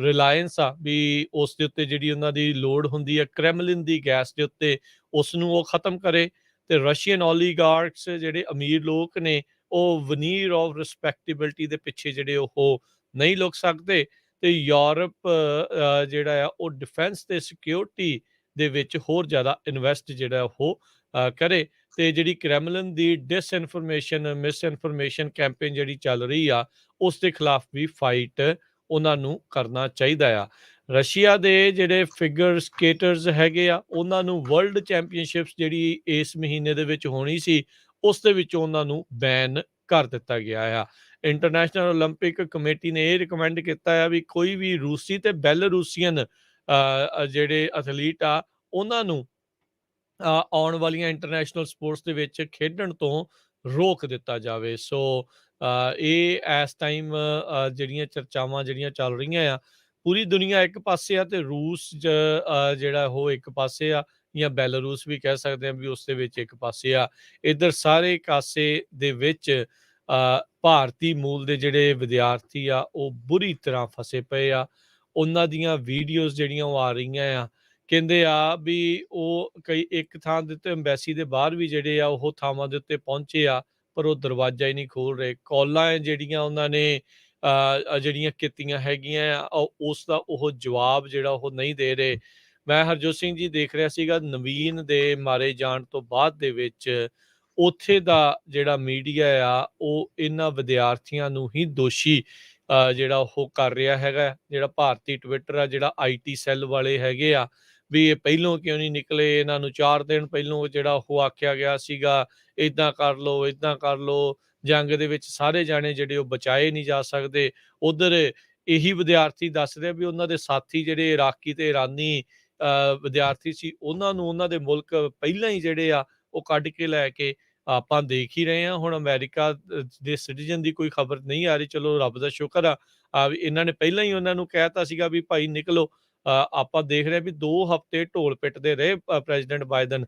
ਰਿਲਾਇੰਸ ਆ ਵੀ ਉਸ ਦੇ ਉੱਤੇ ਜਿਹੜੀ ਉਹਨਾਂ ਦੀ ਲੋੜ ਹੁੰਦੀ ਹੈ ਕ੍ਰੈਮਲਿਨ ਦੀ ਗੈਸ ਦੇ ਉੱਤੇ, ਉਸ ਨੂੰ ਉਹ ਖਤਮ ਕਰੇ, ਤੇ ਰਸ਼ੀਅਨ ਓਲੀਗਾਰਕਸ ਜਿਹੜੇ ਅਮੀਰ ਲੋਕ ਨੇ ਉਹ ਵਨੀਰ ਆਫ ਰਿਸਪੈਕਟੇਬਿਲਿਟੀ ਦੇ ਪਿੱਛੇ ਜਿਹੜੇ ਉਹ ਨਹੀਂ ਲੁਕ ਸਕਦੇ, ਤੇ ਯੂਰਪ ਜਿਹੜਾ ਆ ਉਹ ਡਿਫੈਂਸ ਤੇ ਸਿਕਿਉਰਿਟੀ ਦੇ ਵਿੱਚ ਹੋਰ ਜ਼ਿਆਦਾ ਇਨਵੈਸਟ ਜਿਹੜਾ ਉਹ ਕਰੇ, ਤੇ ਜਿਹੜੀ ਕ੍ਰੈਮਲਿਨ ਦੀ ਡਿਸਇਨਫੋਰਮੇਸ਼ਨ ਮਿਸਇਨਫੋਰਮੇਸ਼ਨ ਕੈਂਪੇਨ ਜਿਹੜੀ ਚੱਲ ਰਹੀ ਆ ਉਸ ਦੇ ਖਿਲਾਫ ਵੀ ਫਾਈਟ ਉਹਨਾਂ ਨੂੰ ਕਰਨਾ ਚਾਹੀਦਾ ਆ। ਰਸ਼ੀਆ ਦੇ ਜਿਹੜੇ ਫਿਗਰ ਸਕੇਟਰਸ ਹੈਗੇ ਆ ਉਹਨਾਂ ਨੂੰ ਵਰਲਡ ਚੈਂਪੀਅਨਸ਼ਿਪਸ ਜਿਹੜੀ ਇਸ ਮਹੀਨੇ ਦੇ ਵਿੱਚ ਹੋਣੀ ਸੀ ਉਸ ਦੇ ਵਿੱਚੋਂ ਉਹਨਾਂ ਨੂੰ ਬੈਨ ਕਰ ਦਿੱਤਾ ਗਿਆ ਆ। ਇੰਟਰਨੈਸ਼ਨਲ ਓਲੰਪਿਕ ਕਮੇਟੀ ਨੇ ਇਹ ਰਿਕਮੈਂਡ ਕੀਤਾ ਆ ਵੀ ਕੋਈ ਵੀ ਰੂਸੀ ਤੇ ਬੈਲਾਰੂਸੀਅਨ ਜਿਹੜੇ ਐਥਲੀਟ ਆ ਉਹਨਾਂ ਨੂੰ ਆਉਣ ਵਾਲੀਆਂ ਇੰਟਰਨੈਸ਼ਨਲ ਸਪੋਰਟਸ ਦੇ ਵਿੱਚ ਖੇਡਣ ਤੋਂ ਰੋਕ ਦਿੱਤਾ ਜਾਵੇ। ਸੋ ਇਹ ਇਸ ਟਾਈਮ ਜਿਹੜੀਆਂ ਚਰਚਾਵਾਂ ਜਿਹੜੀਆਂ ਚੱਲ ਰਹੀਆਂ ਆ, ਪੂਰੀ ਦੁਨੀਆ ਇੱਕ ਪਾਸੇ ਆ ਤੇ ਰੂਸ ਜਿਹੜਾ ਉਹ ਇੱਕ ਪਾਸੇ ਆ, ਜਾਂ ਬੈਲਾਰੂਸ ਵੀ ਕਹਿ ਸਕਦੇ ਹਾਂ ਵੀ ਉਸ ਦੇ ਵਿੱਚ ਇੱਕ ਪਾਸੇ ਆ। ਇੱਧਰ ਸਾਰੇ ਕਾਸੇ ਦੇ ਵਿੱਚ ਭਾਰਤੀ ਮੂਲ ਦੇ ਜਿਹੜੇ ਵਿਦਿਆਰਥੀ ਆ ਉਹ ਬੁਰੀ ਤਰ੍ਹਾਂ ਫਸੇ ਪਏ ਆ। ਉਹਨਾਂ ਦੀਆਂ ਵੀਡੀਓਜ਼ ਜਿਹੜੀਆਂ ਉਹ ਆ ਰਹੀਆਂ ਆ, ਕਹਿੰਦੇ ਆ ਵੀ ਉਹ ਕਈ ਇੱਕ ਥਾਂ ਦੇ ਉੱਤੇ ਅੰਬੈਸੀ ਦੇ ਬਾਹਰ ਵੀ ਜਿਹੜੇ ਆ ਉਹ ਥਾਵਾਂ ਦੇ ਉੱਤੇ ਪਹੁੰਚੇ ਆ, ਪਰ ਉਹ ਦਰਵਾਜ਼ਾ ਹੀ ਨਹੀਂ ਖੋਲ ਰਹੇ। ਕਾਲਾਂ ਜਿਹੜੀਆਂ ਉਹਨਾਂ ਨੇ ਜਿਹੜੀਆਂ ਕੀਤੀਆਂ ਹੈਗੀਆਂ ਆ ਉਸ ਦਾ ਉਹ ਜਵਾਬ ਜਿਹੜਾ ਉਹ ਨਹੀਂ ਦੇ ਰਹੇ। ਮੈਂ ਹਰਜੋਤ ਸਿੰਘ ਜੀ ਦੇਖ ਰਿਹਾ ਸੀਗਾ ਨਵੀਨ ਦੇ ਮਾਰੇ ਜਾਣ ਤੋਂ ਬਾਅਦ ਦੇ ਵਿੱਚ ਉੱਥੇ ਦਾ ਜਿਹੜਾ ਮੀਡੀਆ ਆ ਉਹ ਇਹਨਾਂ ਵਿਦਿਆਰਥੀਆਂ ਨੂੰ ਹੀ ਦੋਸ਼ੀ ਜਿਹੜਾ ਉਹ ਕਰ ਰਿਹਾ ਹੈਗਾ। ਜਿਹੜਾ ਭਾਰਤੀ ਟਵਿੱਟਰ ਆ, ਜਿਹੜਾ IT ਸੈੱਲ ਵਾਲੇ ਹੈਗੇ ਆ ਵੀ ਇਹ ਪਹਿਲੋਂ ਕਿਉਂ ਨਹੀਂ ਨਿਕਲੇ, ਇਹਨਾਂ ਨੂੰ 4 ਦਿਨ ਪਹਿਲੋਂ ਜਿਹੜਾ ਉਹ ਆਖਿਆ ਗਿਆ ਸੀਗਾ ਇੱਦਾਂ ਕਰ ਲਓ ਇੱਦਾਂ ਕਰ ਲਓ, ਜੰਗ ਦੇ ਵਿੱਚ ਸਾਰੇ ਜਾਣੇ ਜਿਹੜੇ ਉਹ ਬਚਾਏ ਨਹੀਂ ਜਾ ਸਕਦੇ। ਉਧਰ ਇਹੀ ਵਿਦਿਆਰਥੀ ਦੱਸਦੇ ਵੀ ਉਹਨਾਂ ਦੇ ਸਾਥੀ ਜਿਹੜੇ ਇਰਾਕੀ ਤੇ ਇਰਾਨੀ ਵਿਦਿਆਰਥੀ ਸੀ ਉਹਨਾਂ ਨੂੰ ਉਹਨਾਂ ਦੇ ਮੁਲਕ ਪਹਿਲਾਂ ਹੀ ਜਿਹੜੇ ਆ ਉਹ ਕੱਢ ਕੇ ਲੈ ਕੇ ਆਪਾਂ ਦੇਖ ਹੀ ਰਹੇ ਹਾਂ। ਹੁਣ ਅਮਰੀਕਾ ਦੇ ਸਿਟੀਜ਼ਨ ਦੀ ਕੋਈ ਖਬਰ ਨਹੀਂ ਆ ਰਹੀ, ਚਲੋ ਰੱਬ ਦਾ ਸ਼ੁਕਰ ਆ ਵੀ ਇਹਨਾਂ ਨੇ ਪਹਿਲਾਂ ਹੀ ਉਹਨਾਂ ਨੂੰ ਕਹਿਤਾ ਸੀਗਾ ਵੀ ਭਾਈ ਨਿਕਲੋ। ਆਪਾਂ ਦੇਖ ਰਹੇ ਵੀ 2 ਹਫ਼ਤੇ ਢੋਲ ਪਿੱਟਦੇ ਰਹੇ ਪ੍ਰੈਜ਼ੀਡੈਂਟ ਬਾਈਡਨ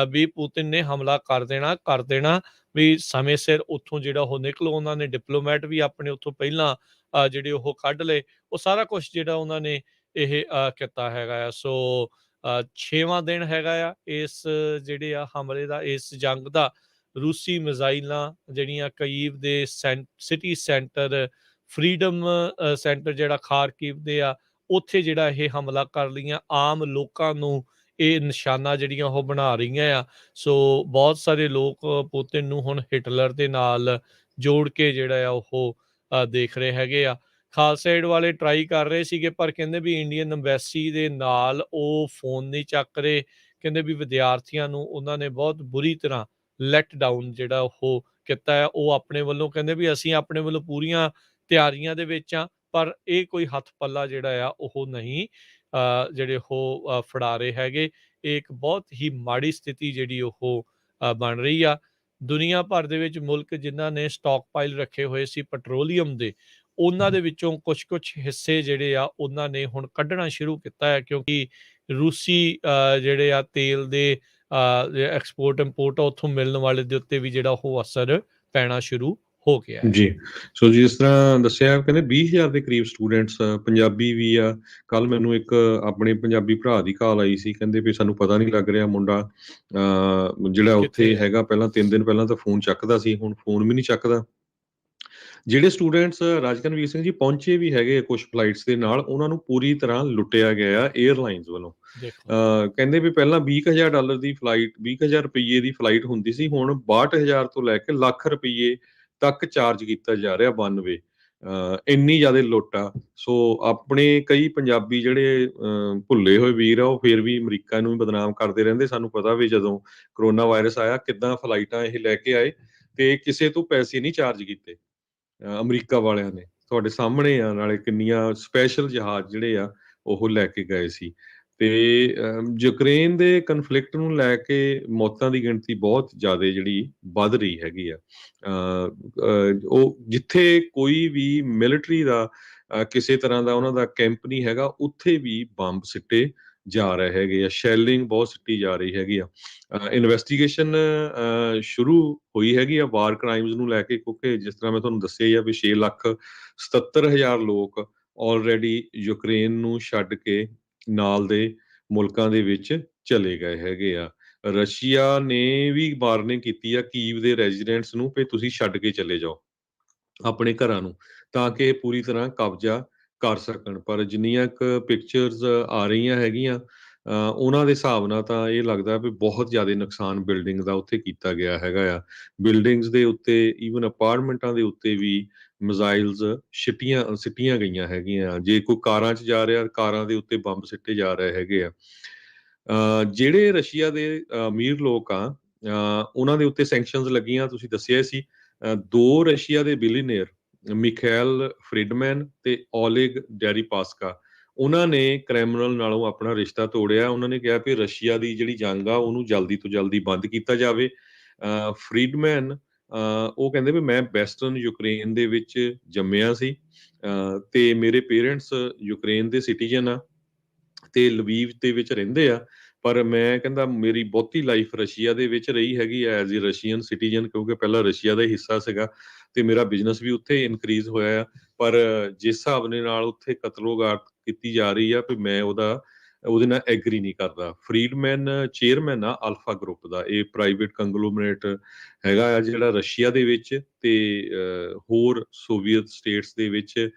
ਵੀ ਪੁਤਿਨ ਨੇ ਹਮਲਾ ਕਰ ਦੇਣਾ ਵੀ ਸਮੇਂ ਸਿਰ ਉੱਥੋਂ ਜਿਹੜਾ ਉਹ ਨਿਕਲੋ। ਉਹਨਾਂ ਨੇ ਡਿਪਲੋਮੈਟ ਵੀ ਆਪਣੇ ਉੱਥੋਂ ਪਹਿਲਾਂ ਜਿਹੜੇ ਉਹ ਕੱਢ ਲਏ। ਉਹ ਸਾਰਾ ਕੁਛ ਜਿਹੜਾ ਉਹਨਾਂ ਨੇ ਇਹ ਕੀਤਾ ਹੈਗਾ ਆ। ਸੋ 6ਵਾਂ ਦਿਨ ਹੈਗਾ ਆ ਇਸ ਜਿਹੜੇ ਆ ਹਮਲੇ ਦਾ, ਇਸ ਜੰਗ ਦਾ। ਰੂਸੀ ਮਿਜ਼ਾਈਲਾਂ ਜਿਹੜੀਆਂ ਕਈਵ ਦੇ ਸਿਟੀ ਸੈਂਟਰ, ਫਰੀਡਮ ਸੈਂਟਰ ਜਿਹੜਾ ਖਾਰਕੀਵ ਦੇ ਆ, ਉੱਥੇ ਜਿਹੜਾ ਇਹ ਹਮਲਾ ਕਰ ਲਈਆਂ। ਆਮ ਲੋਕਾਂ ਨੂੰ ਇਹ ਨਿਸ਼ਾਨਾ ਜਿਹੜੀਆਂ ਉਹ ਬਣਾ ਰਹੀਆਂ ਆ। ਸੋ ਬਹੁਤ ਸਾਰੇ ਲੋਕ ਪੁਤਿਨ ਨੂੰ ਹੁਣ ਹਿਟਲਰ ਦੇ ਨਾਲ ਜੋੜ ਕੇ ਜਿਹੜਾ ਆ ਉਹ ਦੇਖ ਰਹੇ ਹੈਗੇ ਆ। ਖਾਲਸਾ ਏਡ ਵਾਲੇ ਟਰਾਈ ਕਰ ਰਹੇ ਸੀਗੇ, ਪਰ ਕਹਿੰਦੇ ਵੀ ਇੰਡੀਅਨ ਅੰਬੈਸੀ ਦੇ ਨਾਲ ਉਹ ਫੋਨ ਨਹੀਂ ਚੱਕ ਰਹੇ। ਕਹਿੰਦੇ ਵੀ ਵਿਦਿਆਰਥੀਆਂ ਨੂੰ ਉਹਨਾਂ ਨੇ ਬਹੁਤ ਬੁਰੀ ਤਰ੍ਹਾਂ ਲੈਟ ਡਾਊਨ ਜਿਹੜਾ ਉਹ ਕੀਤਾ ਹੈ। ਉਹ ਆਪਣੇ ਵੱਲੋਂ ਕਹਿੰਦੇ ਵੀ ਅਸੀਂ ਆਪਣੇ ਵੱਲੋਂ ਪੂਰੀਆਂ ਤਿਆਰੀਆਂ ਦੇ ਵਿੱਚ ਆ, ਪਰ ਇਹ ਕੋਈ ਹੱਥ ਪੱਲਾ ਜਿਹੜਾ ਆ ਉਹ ਨਹੀਂ ਜਿਹੜੇ ਉਹ ਫੜਾ ਰਹੇ ਹੈਗੇ। ਇਹ ਇੱਕ ਬਹੁਤ ਹੀ ਮਾੜੀ ਸਥਿਤੀ ਜਿਹੜੀ ਉਹ ਬਣ ਰਹੀ ਆ। ਦੁਨੀਆ ਭਰ ਦੇ ਵਿੱਚ ਮੁਲਕ ਜਿਨ੍ਹਾਂ ਨੇ ਸਟਾਕ ਪਾਈਲ ਰੱਖੇ ਹੋਏ ਸੀ ਪੈਟਰੋਲੀਅਮ ਦੇ, ਉਹਨਾਂ ਦੇ ਵਿੱਚੋਂ ਕੁਛ ਹਿੱਸੇ ਜਿਹੜੇ ਆ ਉਹਨਾਂ ਨੇ ਹੁਣ ਕੱਢਣਾ ਸ਼ੁਰੂ ਕੀਤਾ ਹੈ, ਕਿਉਂਕਿ ਰੂਸੀ ਜਿਹੜੇ ਆ ਤੇਲ ਦੇ ਐਕਸਪੋਰਟ ਇੰਪੋਰਟ ਆ, ਉੱਥੋਂ ਮਿਲਣ ਵਾਲੇ ਦੇ ਉੱਤੇ ਵੀ ਜਿਹੜਾ ਉਹ ਅਸਰ ਪੈਣਾ ਸ਼ੁਰੂ ਹੋ ਗਿਆ ਹੈ। ਜੀ, ਸੋ ਜਿਸ ਤਰ੍ਹਾਂ ਦੱਸਿਆ ਕਹਿੰਦੇ 20,000 ਦੇ ਕਰੀਬ ਸਟੂਡੈਂਟਸ, ਪੰਜਾਬੀ ਵੀ ਆ। ਕੱਲ ਮੈਨੂੰ ਇੱਕ ਆਪਣੇ ਪੰਜਾਬੀ ਭਰਾ ਦੀ ਕਾਲ ਆਈ ਸੀ, ਕਹਿੰਦੇ ਵੀ ਸਾਨੂੰ ਪਤਾ ਨਹੀਂ ਲੱਗ ਰਿਹਾ ਮੁੰਡਾ ਜਿਹੜਾ ਉੱਥੇ ਕਿੱਥੇ ਹੈ? ਹੈਗਾ, ਪਹਿਲਾਂ 3 ਦਿਨ ਪਹਿਲਾਂ ਤਾਂ ਫੋਨ ਚੱਕਦਾ ਸੀ, ਹੁਣ ਫੋਨ ਵੀ ਨਹੀਂ ਚੱਕਦਾ। ਜਿਹੜੇ ਸਟੂਡੈਂਟਸ ਰਾਜਕਨਵੀਰ ਸਿੰਘ ਜੀ ਪਹੁੰਚੇ ਵੀ ਹੈਗੇ ਕੁਝ ਫਲਾਈਟਸ ਦੇ ਨਾਲ, ਉਹਨਾਂ ਨੂੰ ਪੂਰੀ ਤਰ੍ਹਾਂ ਲੁੱਟਿਆ ਗਿਆ 에ਅਰਲਾਈਨਸ ਵੱਲੋਂ। ਦੇਖੋ ਕਹਿੰਦੇ ਵੀ ਪਹਿਲਾਂ $20,000 ਦੀ ਫਲਾਈਟ, $20,000 ਦੀ ਫਲਾਈਟ ਹੁੰਦੀ ਸੀ, ਹੁਣ 62,000 ਤੋਂ ਲੈ ਕੇ ਲੱਖ ਰੁਪਏ ਤੱਕ ਚਾਰਜ ਕੀਤਾ ਜਾ ਰਿਹਾ ਵਨ ਵੇ। ਇੰਨੀ ਜ਼ਿਆਦਾ ਲੁੱਟ ਆ। ਸੋ ਆਪਣੇ ਕਈ ਪੰਜਾਬੀ ਜਿਹੜੇ ਭੁੱਲੇ ਹੋਏ ਵੀਰ ਆ, ਉਹ ਫਿਰ ਵੀ ਅਮਰੀਕਾ ਨੂੰ ਬਦਨਾਮ ਕਰਦੇ ਰਹਿੰਦੇ। ਸਾਨੂੰ ਪਤਾ ਵੀ ਜਦੋਂ ਕਰੋਨਾ ਵਾਇਰਸ ਆਇਆ ਕਿੱਦਾਂ ਫਲਾਈਟਾਂ ਇਹ ਲੈ ਕੇ ਆਏ ਤੇ ਕਿਸੇ ਤੋਂ ਪੈਸੇ ਨਹੀਂ ਚਾਰਜ ਕੀਤੇ ਅਮਰੀਕਾ ਵਾਲਿਆਂ ਨੇ। ਤੁਹਾਡੇ ਸਾਹਮਣੇ ਆ, ਨਾਲੇ ਕਿੰਨੀਆਂ ਸਪੈਸ਼ਲ ਜਹਾਜ਼ ਜਿਹੜੇ ਆ ਉਹ ਲੈ ਕੇ ਗਏ ਸੀ। ਤੇ ਯੂਕਰੇਨ ਦੇ ਕਨਫਲਿਕਟ ਨੂੰ ਲੈ ਕੇ ਮੌਤਾਂ ਦੀ ਗਿਣਤੀ ਬਹੁਤ ਜ਼ਿਆਦਾ ਜਿਹੜੀ ਵੱਧ ਰਹੀ ਹੈਗੀ ਆ। ਉਹ ਜਿੱਥੇ ਕੋਈ ਵੀ ਮਿਲਟਰੀ ਦਾ ਕਿਸੇ ਤਰ੍ਹਾਂ ਦਾ ਉਹਨਾਂ ਦਾ ਕੈਂਪ ਨਹੀਂ ਹੈਗਾ, ਉੱਥੇ ਵੀ ਬੰਬ ਸਿੱਟੇ ਜਾ ਰਹੇ ਹੈਗੇ ਆ, ਸ਼ੈਲਿੰਗ ਬਹੁਤ ਸਿੱਟੀ ਜਾ ਰਹੀ ਹੈਗੀ ਆ। ਇਨਵੈਸਟੀਗੇਸ਼ਨ ਸ਼ੁਰੂ ਹੋਈ ਹੈਗੀ ਆ ਵਾਰ ਕ੍ਰਾਈਮਸ ਨੂੰ ਲੈ ਕੇ, ਕਿਉਂਕਿ ਜਿਸ ਤਰ੍ਹਾਂ ਮੈਂ ਤੁਹਾਨੂੰ ਦੱਸਿਆ ਹੀ ਆ ਵੀ 6,77,000 ਲੋਕ ਆਲਰੇਡੀ ਯੂਕਰੇਨ ਨੂੰ ਛੱਡ ਕੇ ਨਾਲ ਦੇ ਮੁਲਕਾਂ ਦੇ ਵਿੱਚ ਚਲੇ ਗਏ ਹੈਗੇ ਆ। ਰਸ਼ੀਆ ਨੇ ਵੀ ਵਾਰਨਿੰਗ ਕੀਤੀ ਆ ਕੀਵ ਦੇ ਰੈਜ਼ੀਡੈਂਟਸ ਨੂੰ ਵੀ ਤੁਸੀਂ ਛੱਡ ਕੇ ਚਲੇ ਜਾਓ ਆਪਣੇ ਘਰਾਂ ਨੂੰ, ਤਾਂ ਕਿ ਇਹ ਪੂਰੀ ਤਰ੍ਹਾਂ ਕਬਜ਼ਾ ਕਰ ਸਕਣ। ਪਰ ਜਿੰਨੀਆਂ ਕੁ ਪਿਕਚਰਸ ਆ ਰਹੀਆਂ ਹੈਗੀਆਂ ਉਹਨਾਂ ਦੇ ਹਿਸਾਬ ਨਾਲ ਤਾਂ ਇਹ ਲੱਗਦਾ ਵੀ ਬਹੁਤ ਜ਼ਿਆਦਾ ਨੁਕਸਾਨ ਬਿਲਡਿੰਗ ਦਾ ਉੱਥੇ ਕੀਤਾ ਗਿਆ ਹੈਗਾ ਆ। ਬਿਲਡਿੰਗਸ ਦੇ ਉੱਤੇ, ਈਵਨ ਅਪਾਰਟਮੈਂਟਾਂ ਦੇ ਉੱਤੇ ਵੀ ਮਿਜ਼ਾਈਲਸ ਸਿੱਟੀਆਂ ਗਈਆਂ ਹੈਗੀਆਂ। ਜੇ ਕੋਈ ਕਾਰਾਂ 'ਚ ਜਾ ਰਿਹਾ, ਕਾਰਾਂ ਦੇ ਉੱਤੇ ਬੰਬ ਸਿੱਟੇ ਜਾ ਰਹੇ ਹੈਗੇ ਆ। ਜਿਹੜੇ ਰਸ਼ੀਆ ਦੇ ਅਮੀਰ ਲੋਕ ਆ, ਉਹਨਾਂ ਦੇ ਉੱਤੇ ਸੈਂਕਸ਼ਨਸ ਲੱਗੀਆਂ। ਤੁਸੀਂ ਦੱਸਿਆ ਸੀ 2 ਰਸ਼ੀਆ ਦੇ ਬਿਲੀਨੀਅਰ ਮਿਖਾਇਲ ਫਰੀਡਮੈਨ ਤੇ ਓਲੇਗ ਡੈਰੀਪਾਸਕਾ, ਉਹਨਾਂ ਨੇ ਕ੍ਰੈਮਲਿਨ ਨਾਲੋਂ ਆਪਣਾ ਰਿਸ਼ਤਾ ਤੋੜਿਆ। ਉਹਨਾਂ ਨੇ ਕਿਹਾ ਕਿ ਰਸ਼ੀਆ ਦੀ ਜਿਹੜੀ ਜੰਗ ਆ ਉਹਨੂੰ ਜਲਦੀ ਤੋਂ ਜਲਦੀ ਬੰਦ ਕੀਤਾ ਜਾਵੇ। ਫਰੀਡਮੈਨ ਉਹ ਕਹਿੰਦੇ ਵੀ ਮੈਂ ਵੈਸਟਰਨ ਯੂਕਰੇਨ ਦੇ ਵਿੱਚ ਜੰਮਿਆ ਸੀ ਤੇ ਮੇਰੇ ਪੇਰੈਂਟਸ ਯੂਕਰੇਨ ਦੇ ਸਿਟੀਜ਼ਨ ਆ ਤੇ ਲਵੀਵ ਦੇ ਵਿੱਚ ਰਹਿੰਦੇ ਆ, ਪਰ ਮੈਂ ਕਹਿੰਦਾ ਮੇਰੀ ਬਹੁਤੀ ਲਾਈਫ ਰਸ਼ੀਆ ਦੇ ਵਿੱਚ ਰਹੀ ਹੈਗੀ ਆ ਐਜ਼ ਏ ਰਸ਼ੀਅਨ ਸਿਟੀਜ਼ਨ, ਕਿਉਂਕਿ ਪਹਿਲਾਂ ਰਸ਼ੀਆ ਦਾ ਹੀ ਹਿੱਸਾ ਸੀਗਾ ਤੇ ਮੇਰਾ ਬਿਜ਼ਨਸ ਵੀ ਉੱਥੇ ਇਨਕਰੀਜ਼ ਹੋਇਆ ਆ। ਪਰ ਜਿਸ ਹਿਸਾਬ ਦੇ ਨਾਲ ਉੱਥੇ ਕਤਲੋਗਾਰਤ ਕੀਤੀ ਜਾ ਰਹੀ ਆ ਵੀ ਮੈਂ ਉਹਦੇ ਨਾਲ ਐਗਰੀ ਨਹੀਂ ਕਰਦਾ। ਫਰੀਡਮੈਨ ਚੇਅਰਮੈਨ ਆ ਅਲਫਾ ਗਰੁੱਪ ਦਾ, ਇਹ ਪ੍ਰਾਈਵੇਟ ਕੰਗਲੋਮਰੇਟ ਹੈਗਾ ਆ ਜਿਹੜਾ ਰਸ਼ੀਆ ਦੇ ਵਿੱਚ ਤੇ ਹੋਰ ਸੋਵੀਅਤ ਸਟੇਟਸ ਦੇ ਵਿੱਚ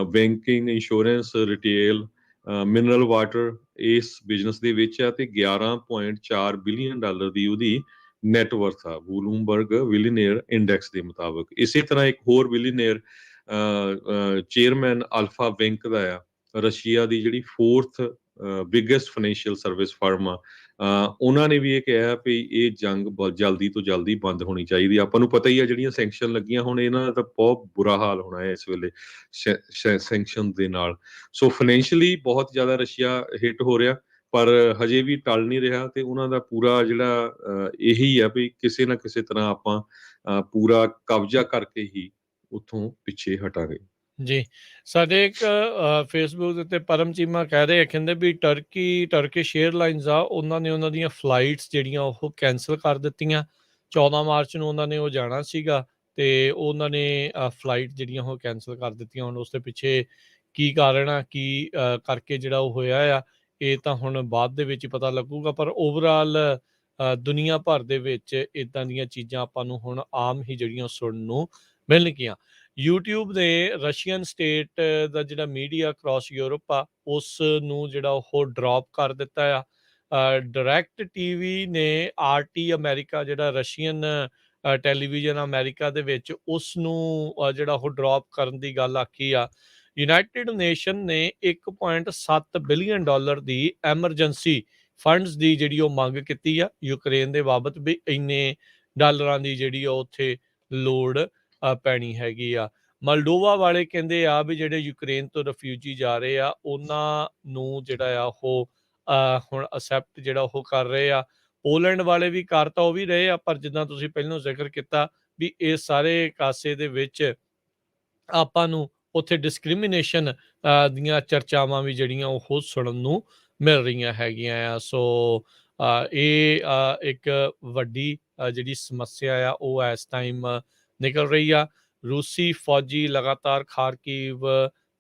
banking, insurance, retail, mineral water ਇਸ ਬਿਜ਼ਨਸ ਦੇ ਵਿੱਚ ਆ ਤੇ $11.4 ਬਿਲੀਅਨ ਦੀ ਉਹਦੀ ਨੈਟਵਰਥ ਆ ਬਲੂਮਬਰਗ ਬਿਲੀਨੀਅਰ ਇੰਡੈਕਸ ਦੇ ਮੁਤਾਬਕ। ਇਸੇ ਤਰ੍ਹਾਂ ਇੱਕ ਹੋਰ ਬਿਲੀਨੀਅਰ ਚੇਅਰਮੈਨ ਅਲਫਾ ਬੈਂਕ ਦਾ ਆ, ਰਸ਼ੀਆ ਦੀ ਜਿਹੜੀ 4th biggest financial service firm ਆ। ਉਹਨਾਂ ਨੇ ਵੀ ਇਹ ਕਿਹਾ ਵੀ ਇਹ ਜੰਗ ਜਲਦੀ ਤੋਂ ਜਲਦੀ ਬੰਦ ਹੋਣੀ ਚਾਹੀਦੀ। ਆਪਾਂ ਨੂੰ ਪਤਾ ਹੀ ਆ ਜਿਹੜੀਆਂ ਸੈਂਕਸ਼ਨ ਲੱਗੀਆਂ ਹੁਣ ਇਹਨਾਂ ਦਾ ਤਾਂ ਬਹੁਤ ਬੁਰਾ ਹਾਲ ਹੋਣਾ ਹੈ ਇਸ ਵੇਲੇ ਸੈਂਕਸ਼ਨ ਦੇ ਨਾਲ। ਸੋ ਫਾਈਨੈਂਸ਼ੀਅਲੀ ਬਹੁਤ ਜ਼ਿਆਦਾ ਰਸ਼ੀਆ ਹਿੱਟ ਹੋ ਰਿਹਾ, ਪਰ ਹਜੇ ਵੀ ਟਲ ਨਹੀਂ ਰਿਹਾ ਤੇ ਉਹਨਾਂ ਦਾ ਪੂਰਾ ਜਿਹੜਾ ਇਹੀ ਆ ਵੀ ਕਿਸੇ ਨਾ ਕਿਸੇ ਤਰ੍ਹਾਂ ਆਪਾਂ ਪੂਰਾ ਕਬਜ਼ਾ ਕਰਕੇ ਹੀ ਉੱਥੋਂ ਪਿੱਛੇ ਹਟਾਂਗੇ। ਜੀ, ਸਾਡੇ ਇੱਕ ਫੇਸਬੁੱਕ ਦੇ ਉੱਤੇ ਪਰਮ ਚੀਮਾ ਕਹਿ ਰਹੇ ਆ, ਕਹਿੰਦੇ ਵੀ ਟਰਕਿਸ਼ ਏਅਰਲਾਈਨਸ ਆ, ਉਹਨਾਂ ਨੇ ਉਹਨਾਂ ਦੀਆਂ ਫਲਾਈਟਸ ਜਿਹੜੀਆਂ ਉਹ ਕੈਂਸਲ ਕਰ ਦਿੱਤੀਆਂ। 14 ਮਾਰਚ ਨੂੰ ਉਹਨਾਂ ਨੇ ਉਹ ਜਾਣਾ ਸੀਗਾ ਤੇ ਉਹਨਾਂ ਨੇ ਫਲਾਈਟ ਜਿਹੜੀਆਂ ਉਹ ਕੈਂਸਲ ਕਰ ਦਿੱਤੀਆਂ। ਹੁਣ ਉਸ ਦੇ ਪਿੱਛੇ ਕੀ ਕਾਰਨ ਆ, ਕੀ ਕਰਕੇ ਜਿਹੜਾ ਉਹ ਹੋਇਆ ਆ, ਇਹ ਤਾਂ ਹੁਣ ਬਾਅਦ ਦੇ ਵਿੱਚ ਹੀ ਪਤਾ ਲੱਗੂਗਾ। ਪਰ ਓਵਰਆਲ ਦੁਨੀਆ ਭਰ ਦੇ ਵਿੱਚ ਇੱਦਾਂ ਦੀਆਂ ਚੀਜ਼ਾਂ ਆਪਾਂ ਨੂੰ ਹੁਣ ਆਮ ਹੀ ਜਿਹੜੀਆਂ ਸੁਣਨ ਨੂੰ ਮਿਲਣਗੀਆਂ। ਯੂਟਿਊਬ ਨੇ ਰਸ਼ੀਅਨ ਸਟੇਟ ਦਾ ਜਿਹੜਾ ਮੀਡੀਆ ਅਕਰੋਸ ਯੂਰਪ ਆ, ਉਸ ਨੂੰ ਜਿਹੜਾ ਉਹ ਡਰੋਪ ਕਰ ਦਿੱਤਾ ਆ। ਡਾਇਰੈਕਟ ਟੀਵੀ ਨੇ ਆਰਟੀ ਅਮਰੀਕਾ, ਜਿਹੜਾ ਰਸ਼ੀਅਨ ਟੈਲੀਵਿਜ਼ਨ ਅਮਰੀਕਾ ਦੇ ਵਿੱਚ, ਉਸ ਨੂੰ ਜਿਹੜਾ ਉਹ ਡਰੋਪ ਕਰਨ ਦੀ ਗੱਲ ਆਖੀ ਆ। ਯੂਨਾਈਟਿਡ ਨੇਸ਼ਨ ਨੇ $1.7 ਬਿਲੀਅਨ ਦੀ ਐਮਰਜੈਂਸੀ ਫੰਡਸ ਦੀ ਜਿਹੜੀ ਉਹ ਮੰਗ ਕੀਤੀ ਆ ਯੂਕਰੇਨ ਦੇ ਬਾਬਤ, ਵੀ ਇੰਨੇ ਡਾਲਰਾਂ ਦੀ ਜਿਹੜੀ ਉਹ ਉੱਥੇ ਲੋੜ ਪੈਣੀ ਹੈਗੀ ਆ। ਮਲਡੋਵਾ ਵਾਲੇ ਕਹਿੰਦੇ ਆ ਵੀ ਜਿਹੜੇ ਯੂਕਰੇਨ ਤੋਂ ਰਿਫਿਊਜੀ ਜਾ ਰਹੇ ਆ, ਉਹਨਾਂ ਨੂੰ ਜਿਹੜਾ ਆ ਉਹ ਹੁਣ ਅਸੈਪਟ ਜਿਹੜਾ ਉਹ ਕਰ ਰਹੇ ਆ। ਪੋਲੈਂਡ ਵਾਲੇ ਵੀ ਕਰ ਤਾਂ ਉਹ ਵੀ ਰਹੇ ਆ, ਪਰ ਜਿੱਦਾਂ ਤੁਸੀਂ ਪਹਿਲਾਂ ਜ਼ਿਕਰ ਕੀਤਾ ਵੀ ਇਹ ਸਾਰੇ ਕਾਸੇ ਦੇ ਵਿੱਚ ਆਪਾਂ ਨੂੰ ਉੱਥੇ ਡਿਸਕ੍ਰਿਮੀਨੇਸ਼ਨ ਦੀਆਂ ਚਰਚਾਵਾਂ ਵੀ ਜਿਹੜੀਆਂ ਉਹ ਸੁਣਨ ਨੂੰ ਮਿਲ ਰਹੀਆਂ ਹੈਗੀਆਂ ਆ। ਸੋ ਇਹ ਇੱਕ ਵੱਡੀ ਜਿਹੜੀ ਸਮੱਸਿਆ ਆ ਉਹ ਇਸ ਟਾਈਮ ਨਿਕਲ ਰਹੀ ਆ। ਰੂਸੀ ਫੌਜੀ ਲਗਾਤਾਰ ਖਾਰਕੀਵ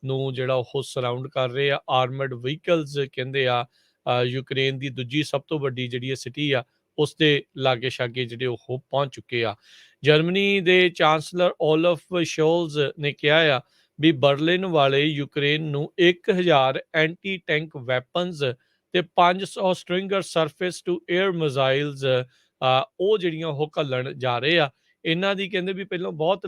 ਨੂੰ ਜਿਹੜਾ ਉਹ ਸਰਾਊਂਡ ਕਰ ਰਹੇ ਆ। ਆਰਮਡ ਵਹੀਕਲਸ ਕਹਿੰਦੇ ਆ ਯੂਕਰੇਨ ਦੀ ਦੂਜੀ ਸਭ ਤੋਂ ਵੱਡੀ ਜਿਹੜੀ ਇਹ ਸਿਟੀ ਆ, ਉਸ ਦੇ ਲਾਗੇ ਛਾਗੇ ਜਿਹੜੇ ਉਹ ਪਹੁੰਚ ਚੁੱਕੇ ਆ। ਜਰਮਨੀ ਦੇ ਚਾਂਸਲਰ ਓਲਫ ਸ਼ੋਲਜ਼ ਨੇ ਕਿਹਾ ਆ ਵੀ ਬਰਲਿਨ ਵਾਲੇ ਯੂਕਰੇਨ ਨੂੰ 1000 ਐਂਟੀ ਟੈਂਕ ਵੈਪਨਸ ਤੇ 500 ਸਟ੍ਰਿੰਗਰ ਸਰਫੇਸ ਟੂ ਏਅਰ ਮਿਜ਼ਾਈਲਸ ਉਹ ਜਿਹੜੀਆਂ ਉਹ ਘੱਲਣ ਜਾ ਰਹੇ ਆ। ਇਹਨਾਂ ਦੀ ਕਹਿੰਦੇ ਵੀ ਪਹਿਲਾਂ ਬਹੁਤ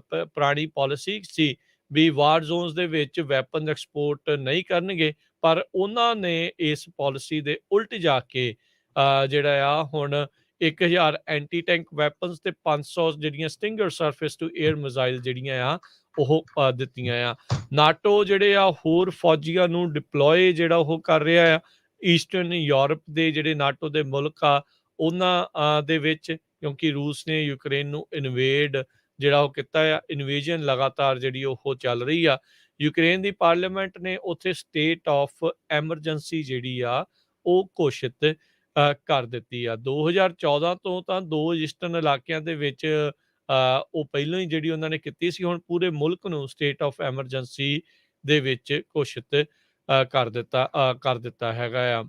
ਪੁਰਾਣੀ ਪਾਲਿਸੀ ਸੀ ਵੀ ਵਾਰ ਜ਼ੋਨਸ ਦੇ ਵਿੱਚ ਵੈਪਨ ਐਕਸਪੋਰਟ ਨਹੀਂ ਕਰਨਗੇ, ਪਰ ਉਹਨਾਂ ਨੇ ਇਸ ਪਾਲਿਸੀ ਦੇ ਉਲਟ ਜਾ ਕੇ ਜਿਹੜਾ ਆ ਹੁਣ 1000 ਐਂਟੀ ਟੈਂਕ ਵੈਪਨਸ ਤੇ 500 ਜਿਹੜੀਆਂ ਸਟਿੰਗਰ ਸਰਫੇਸ ਟੂ ਏਅਰ ਮਿਜ਼ਾਈਲ ਜਿਹੜੀਆਂ ਆ ਉਹ ਦਿੱਤੀਆਂ ਆ। ਨਾਟੋ ਜਿਹੜੇ ਆ ਹੋਰ ਫੌਜੀਆਂ ਨੂੰ ਡਿਪਲੋਏ ਜਿਹੜਾ ਉਹ ਕਰ ਰਿਹਾ ਆ ਈਸਟਰਨ ਯੂਰਪ ਦੇ ਜਿਹੜੇ ਨਾਟੋ ਦੇ ਮੁਲਕ ਆ ਉਹਨਾਂ ਦੇ ਵਿੱਚ, ਕਿਉਂਕਿ ਰੂਸ ਨੇ ਯੂਕਰੇਨ ਨੂੰ ਇਨਵੇਡ ਜਿਹੜਾ ਉਹ ਕੀਤਾ ਆ। ਇਨਵੇਜਨ ਲਗਾਤਾਰ ਜਿਹੜੀ ਉਹ ਚੱਲ ਰਹੀ ਆ। ਯੂਕਰੇਨ ਦੀ ਪਾਰਲੀਮੈਂਟ ਨੇ ਉੱਥੇ ਸਟੇਟ ਆਫ ਐਮਰਜੈਂਸੀ ਜਿਹੜੀ ਆ ਉਹ ਘੋਸ਼ਿਤ ਕਰ ਦਿੱਤੀ ਆ। 2014 ਤੋਂ ਤਾਂ 2 ਈਸਟਰਨ ਇਲਾਕਿਆਂ ਦੇ ਵਿੱਚ ਉਹ ਪਹਿਲਾਂ ਹੀ ਜਿਹੜੀ ਉਹਨਾਂ ਨੇ ਕੀਤੀ ਸੀ। ਹੁਣ ਪੂਰੇ ਮੁਲਕ ਨੂੰ ਸਟੇਟ ਆਫ ਐਮਰਜੈਂਸੀ ਦੇ ਵਿੱਚ ਘੋਸ਼ਿਤ ਕਰ ਦਿੱਤਾ ਹੈਗਾ ਆ।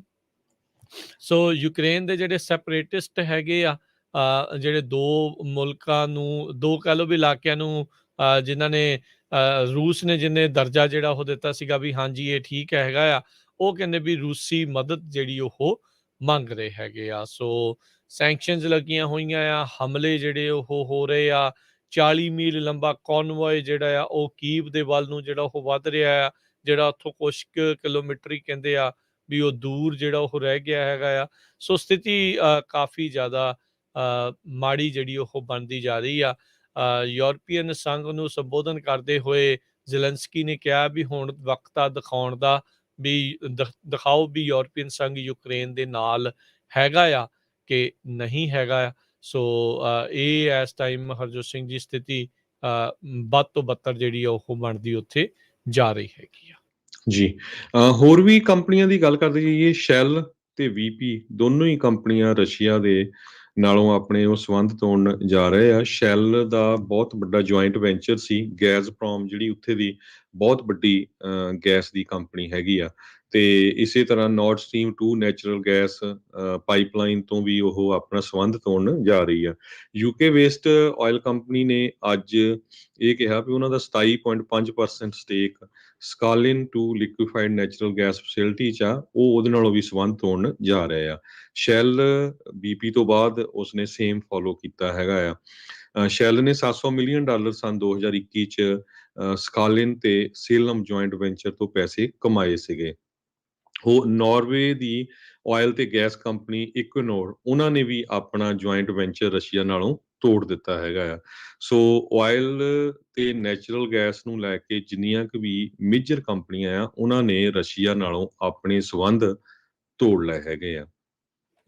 ਸੋ ਯੂਕਰੇਨ ਦੇ ਜਿਹੜੇ ਸੈਪਰੇਟਿਸਟ ਹੈਗੇ ਆ, ਜਿਹੜੇ 2 ਮੁਲਕਾਂ ਨੂੰ, 2 ਕਹਿ ਲਓ ਵੀ ਇਲਾਕਿਆਂ ਨੂੰ, ਜਿਨ੍ਹਾਂ ਨੇ ਰੂਸ ਨੇ ਜਿੰਨੇ ਦਰਜਾ ਜਿਹੜਾ ਉਹ ਦਿੱਤਾ ਸੀਗਾ ਵੀ ਹਾਂਜੀ ਇਹ ਠੀਕ ਹੈਗਾ ਆ, ਉਹ ਕਹਿੰਦੇ ਵੀ ਰੂਸੀ ਮਦਦ ਜਿਹੜੀ ਉਹ ਮੰਗ ਰਹੇ ਹੈਗੇ ਆ। ਸੋ ਸੈਂਕਸ਼ਨਸ ਲੱਗੀਆਂ ਹੋਈਆਂ ਆ, ਹਮਲੇ ਜਿਹੜੇ ਉਹ ਹੋ ਰਹੇ ਆ। 40 ਮੀਲ ਲੰਬਾ ਕੌਨਵੋਏ ਜਿਹੜਾ ਆ ਉਹ ਕੀਵ ਦੇ ਵੱਲ ਨੂੰ ਜਿਹੜਾ ਉਹ ਵੱਧ ਰਿਹਾ ਆ, ਜਿਹੜਾ ਉੱਥੋਂ ਕੁਛ ਕੁ ਕਿਲੋਮੀਟਰ ਹੀ ਕਹਿੰਦੇ ਆ ਵੀ ਉਹ ਦੂਰ ਜਿਹੜਾ ਉਹ ਰਹਿ ਗਿਆ ਹੈਗਾ ਆ। ਸੋ ਸਥਿਤੀ ਕਾਫੀ ਜ਼ਿਆਦਾ ਮਾੜੀ ਜਿਹੜੀ ਉਹ ਬਣਦੀ ਜਾ ਰਹੀ ਆ। ਯੂਰਪੀਅਨ ਸੰਘ ਨੂੰ ਸੰਬੋਧਨ ਕਰਦੇ ਹੋਏ ਜ਼ੈਲੈਂਸਕੀ ਨੇ ਕਿਹਾ ਵੀ ਹੁਣ ਵਕਤ ਆ ਦਿਖਾਉਣ ਦਾ, ਵੀ ਦਿਖਾਓ ਵੀ ਯੂਰਪੀਅਨ ਸੰਘ ਯੂਕਰੇਨ ਦੇ ਨਾਲ ਹੈਗਾ ਆ ਕਿ ਨਹੀਂ ਹੈਗਾ ਆ। ਸੋ ਇਹ ਇਸ ਟਾਈਮ ਹਰਜੋਤ ਸਿੰਘ ਜੀ ਸਥਿਤੀ ਵੱਧ ਤੋਂ ਬੱਤਰ ਜਿਹੜੀ ਆ ਉਹ ਬਣਦੀ ਉੱਥੇ ਜਾ ਰਹੀ ਹੈਗੀ ਆ। ਜੀ। ਹੋਰ ਵੀ ਕੰਪਨੀਆਂ ਦੀ ਗੱਲ ਕਰਦੇ ਜਾਈਏ, ਸ਼ੈਲ ਤੇ ਵੀਪੀ ਦੋਨੋਂ ਹੀ ਕੰਪਨੀਆਂ ਰਸ਼ੀਆ ਦੇ ਨਾਲੋਂ ਆਪਣੇ ਉਹ ਸੰਬੰਧ ਤੋੜਨ ਜਾ ਰਹੇ ਆ। ਸ਼ੈਲ ਦਾ ਬਹੁਤ ਵੱਡਾ ਜੁਆਇੰਟ ਵੈਂਚਰ ਸੀ, ਗੈਜ਼ਪ੍ਰੋਮ ਜਿਹੜੀ ਉੱਥੇ ਦੀ ਬਹੁਤ ਵੱਡੀ ਗੈਸ ਦੀ ਕੰਪਨੀ ਹੈਗੀ ਆ, ਤੇ ਇਸੇ ਤਰ੍ਹਾਂ ਨਾਰਡ ਸਟਰੀਮ 2 ਨੈਚੁਰਲ ਗੈਸ ਪਾਈਪਲਾਈਨ ਤੋਂ ਵੀ ਉਹ ਆਪਣਾ ਸੰਬੰਧ ਤੋੜਨ ਜਾ ਰਹੀ ਆ। ਯੂਕੇ ਵੇਸਟ ਆਇਲ ਕੰਪਨੀ ਨੇ ਅੱਜ ਇਹ ਕਿਹਾ ਵੀ ਉਹਨਾਂ ਦਾ 27.5% stake Sakhalin two liquefied natural gas facility 'ਚ ਆ, ਉਹ ਉਹਦੇ ਨਾਲੋਂ ਵੀ ਸੰਬੰਧ ਤੋੜਨ ਜਾ ਰਹੇ ਆ। ਸ਼ੈਲ ਬੀਪੀ ਤੋਂ ਬਾਅਦ ਉਸਨੇ ਸੇਮ ਫੋਲੋ ਕੀਤਾ ਹੈਗਾ ਆ। ਸ਼ੈਲ ਨੇ $700 ਮਿਲੀਅਨ ਸੰਨ 2021 'ਚ ਸਕਾਲਿਨ ਤੇ ਸੇਲਮ ਜੁਆਇੰਟ ਵੈਂਚਰ ਤੋਂ ਪੈਸੇ ਕਮਾਏ ਸੀਗੇ। ਉਹ ਨਾਰਵੇ ਦੀ ਆਇਲ ਤੇ ਗੈਸ ਕੰਪਨੀ ਇਕੁਇਨੋਰ, ਉਹਨਾਂ ਨੇ ਵੀ ਆਪਣਾ ਜੁਆਇੰਟ ਵੈਂਚਰ ਰਸ਼ੀਆ ਨਾਲੋਂ ਤੋੜ ਦਿੱਤਾ ਹੈਗਾ ਆ। ਸੋ ਆਇਲ ਤੇ ਨੈਚੁਰਲ ਗੈਸ ਨੂੰ ਲੈ ਕੇ ਜਿੰਨੀਆਂ ਕੁ ਵੀ ਮੇਜਰ ਕੰਪਨੀਆਂ ਆ, ਉਹਨਾਂ ਨੇ ਰਸ਼ੀਆ ਨਾਲੋਂ ਆਪਣੇ ਸੰਬੰਧ ਤੋੜ ਲਏ ਹੈਗੇ ਆ।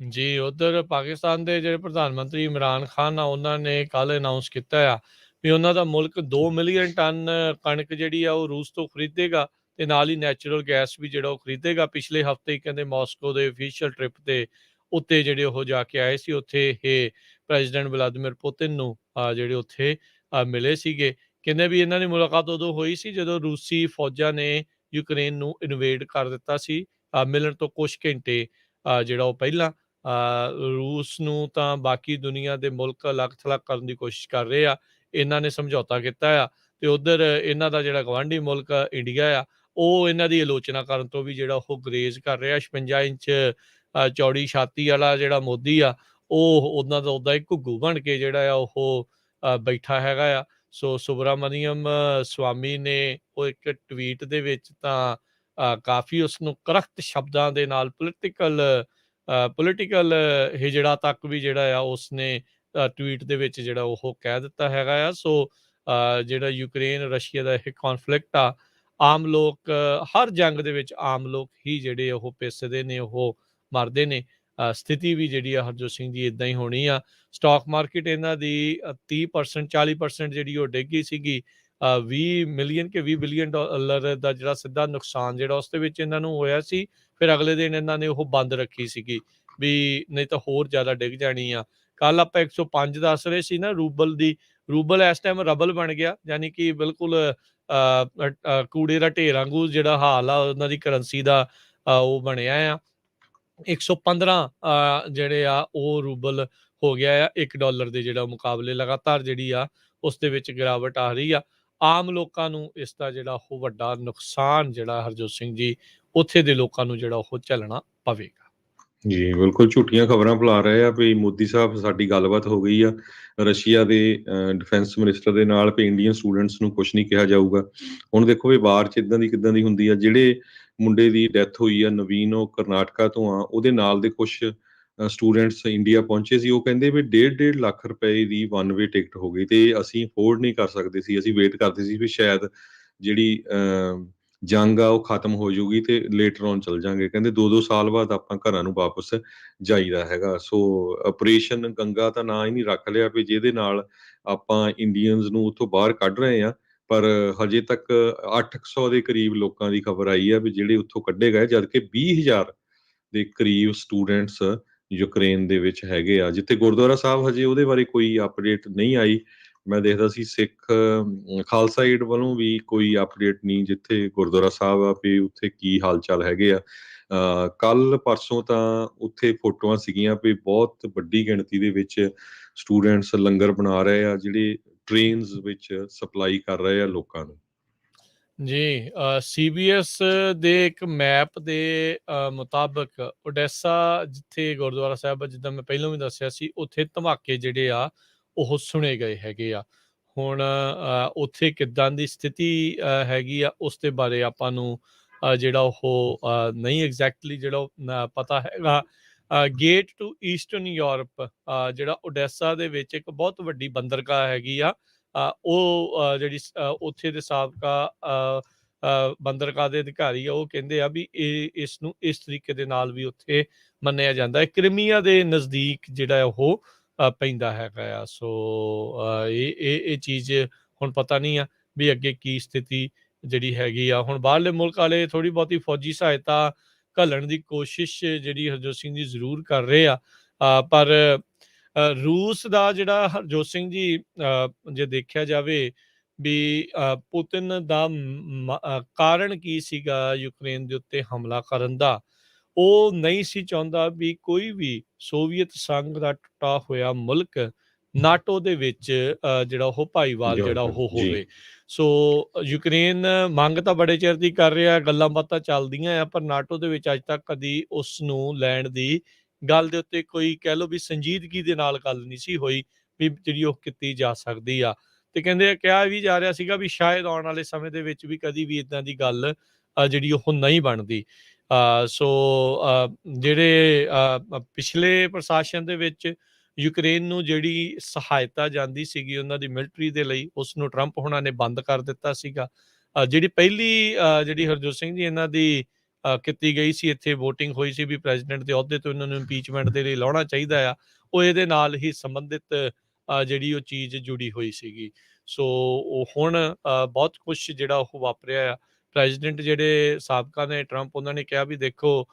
ਜੀ, ਉੱਧਰ ਪਾਕਿਸਤਾਨ ਦੇ ਜਿਹੜੇ ਪ੍ਰਧਾਨ ਮੰਤਰੀ ਇਮਰਾਨ ਖਾਨ ਆ, ਉਹਨਾਂ ਨੇ ਕੱਲ੍ਹ ਅਨਾਊਂਸ ਕੀਤਾ ਆ ਵੀ ਉਹਨਾਂ ਦਾ ਮੁਲਕ 2 ਮਿਲੀਅਨ ਟਨ ਕਣਕ ਜਿਹੜੀ ਆ ਉਹ ਰੂਸ ਤੋਂ ਖਰੀਦੇਗਾ ਤੇ ਨਾਲ ਹੀ ਨੈਚੁਰਲ ਗੈਸ ਵੀ ਜਿਹੜਾ ਉਹ ਖਰੀਦੇਗਾ। ਪਿਛਲੇ ਹਫ਼ਤੇ ਹੀ ਕਹਿੰਦੇ ਮਾਸਕੋ ਦੇ ਅਫੀਸ਼ੀਅਲ ਟ੍ਰਿਪ ਦੇ ਉੱਤੇ ਜਿਹੜੇ ਉਹ ਜਾ ਕੇ ਆਏ ਸੀ, ਉੱਥੇ ਇਹ ਪ੍ਰੈਜ਼ੀਡੈਂਟ ਵਲਾਦੀਮੀਰ ਪੁਤਿਨ ਨੂੰ ਜਿਹੜੇ ਉੱਥੇ ਮਿਲੇ ਸੀਗੇ। ਕਹਿੰਦੇ ਵੀ ਇਹਨਾਂ ਦੀ ਮੁਲਾਕਾਤ ਉਦੋਂ ਹੋਈ ਸੀ ਜਦੋਂ ਰੂਸੀ ਫੌਜਾਂ ਨੇ ਯੂਕਰੇਨ ਨੂੰ ਇਨਵੇਡ ਕਰ ਦਿੱਤਾ ਸੀ ਮਿਲਣ ਤੋਂ ਕੁਛ ਘੰਟੇ ਜਿਹੜਾ ਉਹ ਪਹਿਲਾਂ। ਰੂਸ ਨੂੰ ਤਾਂ ਬਾਕੀ ਦੁਨੀਆ ਦੇ ਮੁਲਕ ਅਲੱਗ-ਥਲੱਗ ਕਰਨ ਦੀ ਕੋਸ਼ਿਸ਼ ਕਰ ਰਹੇ ਆ। ਇਹਨਾਂ ਨੇ ਸਮਝੌਤਾ ਕੀਤਾ ਆ ਤੇ ਉੱਧਰ ਇਹਨਾਂ ਦਾ ਜਿਹੜਾ ਗੁਆਂਢੀ ਮੁਲਕ ਇੰਡੀਆ ਆ, ਉਹ ਇਹਨਾਂ ਦੀ ਆਲੋਚਨਾ ਕਰਨ ਤੋਂ ਵੀ ਜਿਹੜਾ ਉਹ ਗੁਰੇਜ਼ ਕਰ ਰਿਹਾ। 56 ਇੰਚ ਚੌੜੀ ਛਾਤੀ ਵਾਲਾ ਜਿਹੜਾ ਮੋਦੀ ਆ, ਉਹ ਉਹਨਾਂ ਦਾ ਉੱਦਾਂ ਹੀ ਘੁੱਗੂ ਬਣ ਕੇ ਜਿਹੜਾ ਆ ਉਹ ਬੈਠਾ ਹੈਗਾ ਆ। ਸੋ ਸੁਬਰਾਮਨੀਅਮ ਸਵਾਮੀ ਨੇ ਉਹ ਇੱਕ ਟਵੀਟ ਦੇ ਵਿੱਚ ਤਾਂ ਕਾਫੀ ਉਸਨੂੰ ਕਰਖਤ ਸ਼ਬਦਾਂ ਦੇ ਨਾਲ ਪੋਲੀਟੀਕਲ ਹਿਜੜਾ ਤੱਕ ਵੀ ਜਿਹੜਾ ਆ ਉਸਨੇ ਟਵੀਟ ਦੇ ਵਿੱਚ ਜਿਹੜਾ ਉਹ ਕਹਿ ਦਿੱਤਾ ਹੈਗਾ ਆ। ਸੋ ਜਿਹੜਾ ਯੂਕਰੇਨ ਰਸ਼ੀਆ ਦਾ ਇਹ ਕੌਨਫਲਿਕਟ ਆ, ਆਮ ਲੋਕ ਹਰ ਜੰਗ ਦੇ ਵਿੱਚ ਆਮ ਲੋਕ ਹੀ ਜਿਹੜੇ ਉਹ ਪਿਸਦੇ ਨੇ, ਉਹ ਮਰਦੇ ਨੇ। ਸਥਿਤੀ ਵੀ ਜਿਹੜੀ ਆ ਹਰਜੋਤ ਸਿੰਘ ਜੀ ਇਦਾਂ ਹੀ ਹੋਣੀ ਆ। ਸਟਾਕ ਮਾਰਕੀਟ ਇਹਨਾਂ ਦੀ 30% 40% ਜਿਹੜੀ ਉਹ ਡਿੱਗ ਗਈ ਸੀਗੀ। 20 ਮਿਲੀਅਨ ਕਿ 20 ਬਿਲੀਅਨ ਡਾਲਰ ਦਾ ਜਿਹੜਾ ਸਿੱਧਾ ਨੁਕਸਾਨ ਜਿਹੜਾ ਉਸ ਦੇ ਵਿੱਚ ਇਹਨਾਂ ਨੂੰ ਹੋਇਆ ਸੀ। ਫਿਰ ਅਗਲੇ ਦਿਨ ਇਹਨਾਂ ਨੇ ਉਹ ਬੰਦ ਰੱਖੀ ਸੀਗੀ ਵੀ ਨਹੀਂ ਤਾਂ ਹੋਰ ਜ਼ਿਆਦਾ ਡਿੱਗ ਜਾਣੀ ਆ। ਕੱਲ ਆਪਾਂ 105 ਦੱਸ ਰਹੇ ਸੀ ਨਾ ਰੂਬਲ ਦੀ। ਰੂਬਲ ਇਸ ਟਾਈਮ ਰਬਲ ਬਣ ਗਿਆ, ਯਾਨੀ ਕਿ ਬਿਲਕੁਲ ਕੂੜੇ ਦਾ ਢੇਰ ਵਾਂਗੂ ਜਿਹੜਾ ਹਾਲ ਆ ਉਹਨਾਂ ਦੀ ਕਰੰਸੀ ਦਾ ਉਹ ਬਣਿਆ ਆ। 115 ਜਿਹੜੇ ਆ ਉਹ ਰੂਬਲ ਹੋ ਗਿਆ ਆ $1 ਦੇ ਜਿਹੜਾ ਮੁਕਾਬਲੇ। ਲਗਾਤਾਰ ਜਿਹੜੀ ਆ ਉਸ ਦੇ ਵਿੱਚ ਗਿਰਾਵਟ ਆ ਰਹੀ ਆ। ਆਮ ਲੋਕਾਂ ਨੂੰ ਇਸ ਦਾ ਜਿਹੜਾ ਉਹ ਵੱਡਾ ਨੁਕਸਾਨ ਜਿਹੜਾ ਹਰਜੋਤ ਸਿੰਘ ਜੀ ਉੱਥੇ ਦੇ ਲੋਕਾਂ ਨੂੰ ਜਿਹੜਾ ਉਹ ਝੱਲਣਾ ਪਵੇਗਾ। ਜੀ, ਬਿਲਕੁਲ ਝੂਠੀਆਂ ਖਬਰਾਂ ਫੈਲਾ ਰਹੇ ਆ ਵੀ ਮੋਦੀ ਸਾਹਿਬ ਸਾਡੀ ਗੱਲਬਾਤ ਹੋ ਗਈ ਆ ਰਸ਼ੀਆ ਦੇ ਡਿਫੈਂਸ ਮਿਨਿਸਟਰ ਦੇ ਨਾਲ ਵੀ ਇੰਡੀਅਨ ਸਟੂਡੈਂਟਸ ਨੂੰ ਕੁਝ ਨਹੀਂ ਕਿਹਾ ਜਾਊਗਾ। ਹੁਣ ਦੇਖੋ ਵੀ ਬਾਹਰ 'ਚ ਇਦਾਂ ਦੀ ਕਿੱਦਾਂ ਦੀ ਹੁੰਦੀ ਆ। ਜਿਹੜੇ ਮੁੰਡੇ ਦੀ ਡੈਥ ਹੋਈ ਆ ਨਵੀਨ, ਉਹ ਕਰਨਾਟਕਾ ਤੋਂ ਆ, ਉਹਦੇ ਨਾਲ ਦੇ ਕੁਛ ਸਟੂਡੈਂਟਸ ਇੰਡੀਆ ਪਹੁੰਚੇ ਸੀ। ਉਹ ਕਹਿੰਦੇ ਵੀ 1.5 ਲੱਖ ਰੁਪਏ ਦੀ ਵਨ ਵੇ ਟਿਕਟ ਹੋ ਗਈ ਤੇ ਅਸੀਂ ਅਫੋਰਡ ਨਹੀਂ ਕਰ ਸਕਦੇ ਸੀ। ਅਸੀਂ ਵੇਟ ਕਰਦੇ ਸੀ ਵੀ ਸ਼ਾਇਦ ਜਿਹੜੀ ਜੰਗ ਆ ਉਹ ਖਤਮ ਹੋ ਜਾਊਗੀ ਤੇ ਲੇਟਰ ਔਨ ਚੱਲ ਜਾਂਗੇ। ਕਹਿੰਦੇ 2-2 ਸਾਲ ਬਾਅਦ ਆਪਾਂ ਘਰਾਂ ਨੂੰ ਵਾਪਸ ਜਾਈਦਾ ਹੈਗਾ। ਸੋ ਆਪਰੇਸ਼ਨ ਗੰਗਾ ਤਾਂ ਨਾਂ ਹੀ ਨਹੀਂ ਰੱਖ ਲਿਆ ਵੀ ਜਿਹਦੇ ਨਾਲ ਆਪਾਂ ਇੰਡੀਅਨਸ ਨੂੰ ਉੱਥੋਂ ਬਾਹਰ ਕੱਢ ਰਹੇ ਆ। ਪਰ ਹਜੇ ਤੱਕ 800 ਦੇ ਕਰੀਬ ਲੋਕਾਂ ਦੀ ਖਬਰ ਆਈ ਆ ਵੀ ਜਿਹੜੇ ਉੱਥੋਂ ਕੱਢੇ ਗਏ, ਜਦਕਿ 20,000 ਦੇ ਕਰੀਬ ਸਟੂਡੈਂਟਸ ਯੂਕਰੇਨ ਦੇ ਵਿੱਚ ਹੈਗੇ ਆ। ਜਿੱਥੇ ਗੁਰਦੁਆਰਾ ਸਾਹਿਬ ਹਜੇ ਉਹਦੇ ਬਾਰੇ ਕੋਈ ਅਪਡੇਟ ਨਹੀਂ ਆਈ। ਮੈਂ ਦੇਖਦਾ ਸੀ ਸਿੱਖ ਖਾਲਸਾ ਏਡ ਵੱਲੋਂ ਵੀ ਕੋਈ ਅਪਡੇਟ ਨਹੀਂ, ਜਿੱਥੇ ਗੁਰਦੁਆਰਾ ਸਾਹਿਬ ਆ ਵੀ ਉੱਥੇ ਕੀ ਹਾਲ ਚਾਲ ਹੈਗੇ ਆ। ਕੱਲ ਪਰਸੋਂ ਤਾਂ ਉੱਥੇ ਫੋਟੋਆਂ ਸੀਗੀਆਂ ਵੀ ਬਹੁਤ ਵੱਡੀ ਗਿਣਤੀ ਦੇ ਵਿੱਚ ਸਟੂਡੈਂਟਸ ਲੰਗਰ ਬਣਾ ਰਹੇ ਆ, ਜਿਹੜੇ ਟ੍ਰੇਨਸ ਵਿੱਚ ਸਪਲਾਈ ਕਰ ਰਹੇ ਆ ਲੋਕਾਂ ਨੂੰ। ਜੀ, CBS ਦੇ ਇੱਕ ਮੈਪ ਦੇ ਮੁਤਾਬਕ ਓਡੈਸਾ ਜਿੱਥੇ ਗੁਰਦੁਆਰਾ ਸਾਹਿਬ ਆ, ਜਿੱਦਾਂ ਮੈਂ ਪਹਿਲਾਂ ਵੀ ਦੱਸਿਆ ਸੀ, ਉੱਥੇ ਧਮਾਕੇ ਜਿਹੜੇ ਆ ਉਹ ਸੁਣੇ ਗਏ ਹੈਗੇ ਆ। ਹੁਣ ਉੱਥੇ ਕਿੱਦਾਂ ਦੀ ਸਥਿਤੀ ਹੈਗੀ ਆ ਉਸ ਦੇ ਬਾਰੇ ਆਪਾਂ ਨੂੰ ਜਿਹੜਾ ਉਹ ਨਹੀਂ ਐਗਜ਼ੈਕਟਲੀ ਜਿਹੜਾ ਉਹ ਪਤਾ ਹੈਗਾ। ਗੇਟ ਟੂ ਈਸਟਰਨ ਯੂਰਪ ਜਿਹੜਾ ਓਡੈਸਾ ਦੇ ਵਿੱਚ ਇੱਕ ਬਹੁਤ ਵੱਡੀ ਬੰਦਰਗਾਹ ਹੈਗੀ ਆ। ਉਹ ਜਿਹੜੀ ਉੱਥੇ ਦੇ ਸਾਬਕਾ ਬੰਦਰਗਾਹ ਦੇ ਅਧਿਕਾਰੀ ਆ, ਉਹ ਕਹਿੰਦੇ ਆ ਵੀ ਇਸ ਨੂੰ ਇਸ ਤਰੀਕੇ ਦੇ ਨਾਲ ਵੀ ਉੱਥੇ ਮੰਨਿਆ ਜਾਂਦਾ ਹੈ। ਕ੍ਰਿਮੀਆ ਦੇ ਨਜ਼ਦੀਕ ਜਿਹੜਾ ਉਹ ਪੈਂਦਾ ਹੈਗਾ ਆ। ਸੋ ਇਹ ਚੀਜ਼ ਹੁਣ ਪਤਾ ਨਹੀਂ ਆ ਵੀ ਅੱਗੇ ਕੀ ਸਥਿਤੀ ਜਿਹੜੀ ਹੈਗੀ ਆ। ਹੁਣ ਬਾਹਰਲੇ ਮੁਲਕ ਵਾਲੇ ਥੋੜ੍ਹੀ ਬਹੁਤੀ ਫੌਜੀ ਸਹਾਇਤਾ ਘੱਲਣ ਦੀ ਕੋਸ਼ਿਸ਼ ਜਿਹੜੀ ਹਰਜੋਤ ਸਿੰਘ ਜੀ ਜ਼ਰੂਰ ਕਰ ਰਹੇ ਆ। ਪਰ ਰੂਸ ਦਾ ਜਿਹੜਾ ਹਰਜੋਤ ਸਿੰਘ ਜੀ ਜੇ ਦੇਖਿਆ ਜਾਵੇ ਵੀ ਪੁਤਿਨ ਦਾ ਕਾਰਨ ਕੀ ਸੀਗਾ ਯੂਕਰੇਨ ਦੇ ਉੱਤੇ ਹਮਲਾ ਕਰਨ ਦਾ। ਉਹ ਨਹੀਂ ਸੀ ਚਾਹੁੰਦਾ ਵੀ ਕੋਈ ਵੀ ਸੋਵੀਅਤ ਸੰਘ ਦਾ ਟੁੱਟਾ ਹੋਇਆ ਮੁਲਕ ਨਾਟੋ ਦੇ ਵਿੱਚ ਜਿਹੜਾ ਉਹ ਭਾਈਵਾਲ ਜਿਹੜਾ ਉਹ ਹੋਵੇ। ਸੋ ਯੂਕਰੇਨ ਮੰਗ ਤਾਂ ਬੜੇ ਚਿਰ ਦੀ ਕਰ ਰਿਹਾ, ਗੱਲਾਂ ਬਾਤਾਂ ਚੱਲਦੀਆਂ ਆ, ਪਰ ਨਾਟੋ ਦੇ ਵਿੱਚ ਅੱਜ ਤੱਕ ਕਦੀ ਉਸ ਨੂੰ ਲੈਣ ਦੀ ਗੱਲ ਦੇ ਉੱਤੇ ਕੋਈ ਕਹਿ ਲਓ ਵੀ ਸੰਜੀਦਗੀ ਦੇ ਨਾਲ ਗੱਲ ਨਹੀਂ ਸੀ ਹੋਈ ਵੀ ਜਿਹੜੀ ਉਹ ਕੀਤੀ ਜਾ ਸਕਦੀ ਆ। ਤੇ ਕਹਿੰਦੇ ਕਿਹਾ ਵੀ ਜਾ ਰਿਹਾ ਸੀਗਾ ਵੀ ਸ਼ਾਇਦ ਆਉਣ ਵਾਲੇ ਸਮੇਂ ਦੇ ਵਿੱਚ ਵੀ ਕਦੀ ਵੀ ਇਦਾਂ ਦੀ ਗੱਲ ਜਿਹੜੀ ਉਹ ਨਹੀਂ ਬਣਦੀ। ਸੋ ਜਿਹੜੇ ਪਿਛਲੇ ਪ੍ਰਸ਼ਾਸਨ ਦੇ ਵਿੱਚ ਯੂਕਰੇਨ ਨੂੰ ਜਿਹੜੀ ਸਹਾਇਤਾ ਜਾਂਦੀ ਸੀਗੀ ਉਹਨਾਂ ਦੀ ਮਿਲਟਰੀ ਦੇ ਲਈ, ਉਸ ਨੂੰ ਟਰੰਪ ਹੋਣਾ ਨੇ ਬੰਦ ਕਰ ਦਿੱਤਾ ਸੀਗਾ। ਜਿਹੜੀ ਪਹਿਲੀ ਜਿਹੜੀ ਹਰਜੋਤ ਸਿੰਘ ਜੀ ਇਹਨਾਂ ਦੀ ਕੀਤੀ ਗਈ ਸੀ, ਇੱਥੇ ਵੋਟਿੰਗ ਹੋਈ ਸੀ ਵੀ ਪ੍ਰੈਜ਼ੀਡੈਂਟ ਦੇ ਅਹੁਦੇ ਤੋਂ ਇਹਨਾਂ ਨੂੰ ਇੰਪੀਚਮੈਂਟ ਦੇ ਲਈ ਲਾਉਣਾ ਚਾਹੀਦਾ ਆ, ਉਹ ਇਹਦੇ ਨਾਲ ਹੀ ਸੰਬੰਧਿਤ ਜਿਹੜੀ ਉਹ ਚੀਜ਼ ਜੁੜੀ ਹੋਈ ਸੀਗੀ। ਸੋ ਉਹ ਹੁਣ ਬਹੁਤ ਕੁਛ ਜਿਹੜਾ ਉਹ ਵਾਪਰਿਆ ਆ। ਪ੍ਰੈਜ਼ੀਡੈਂਟ ਜਿਹੜੇ ਸਾਬਕਾ ਨੇ ਟਰੰਪ, ਉਹਨਾਂ ਨੇ ਕਿਹਾ ਵੀ ਦੇਖੋ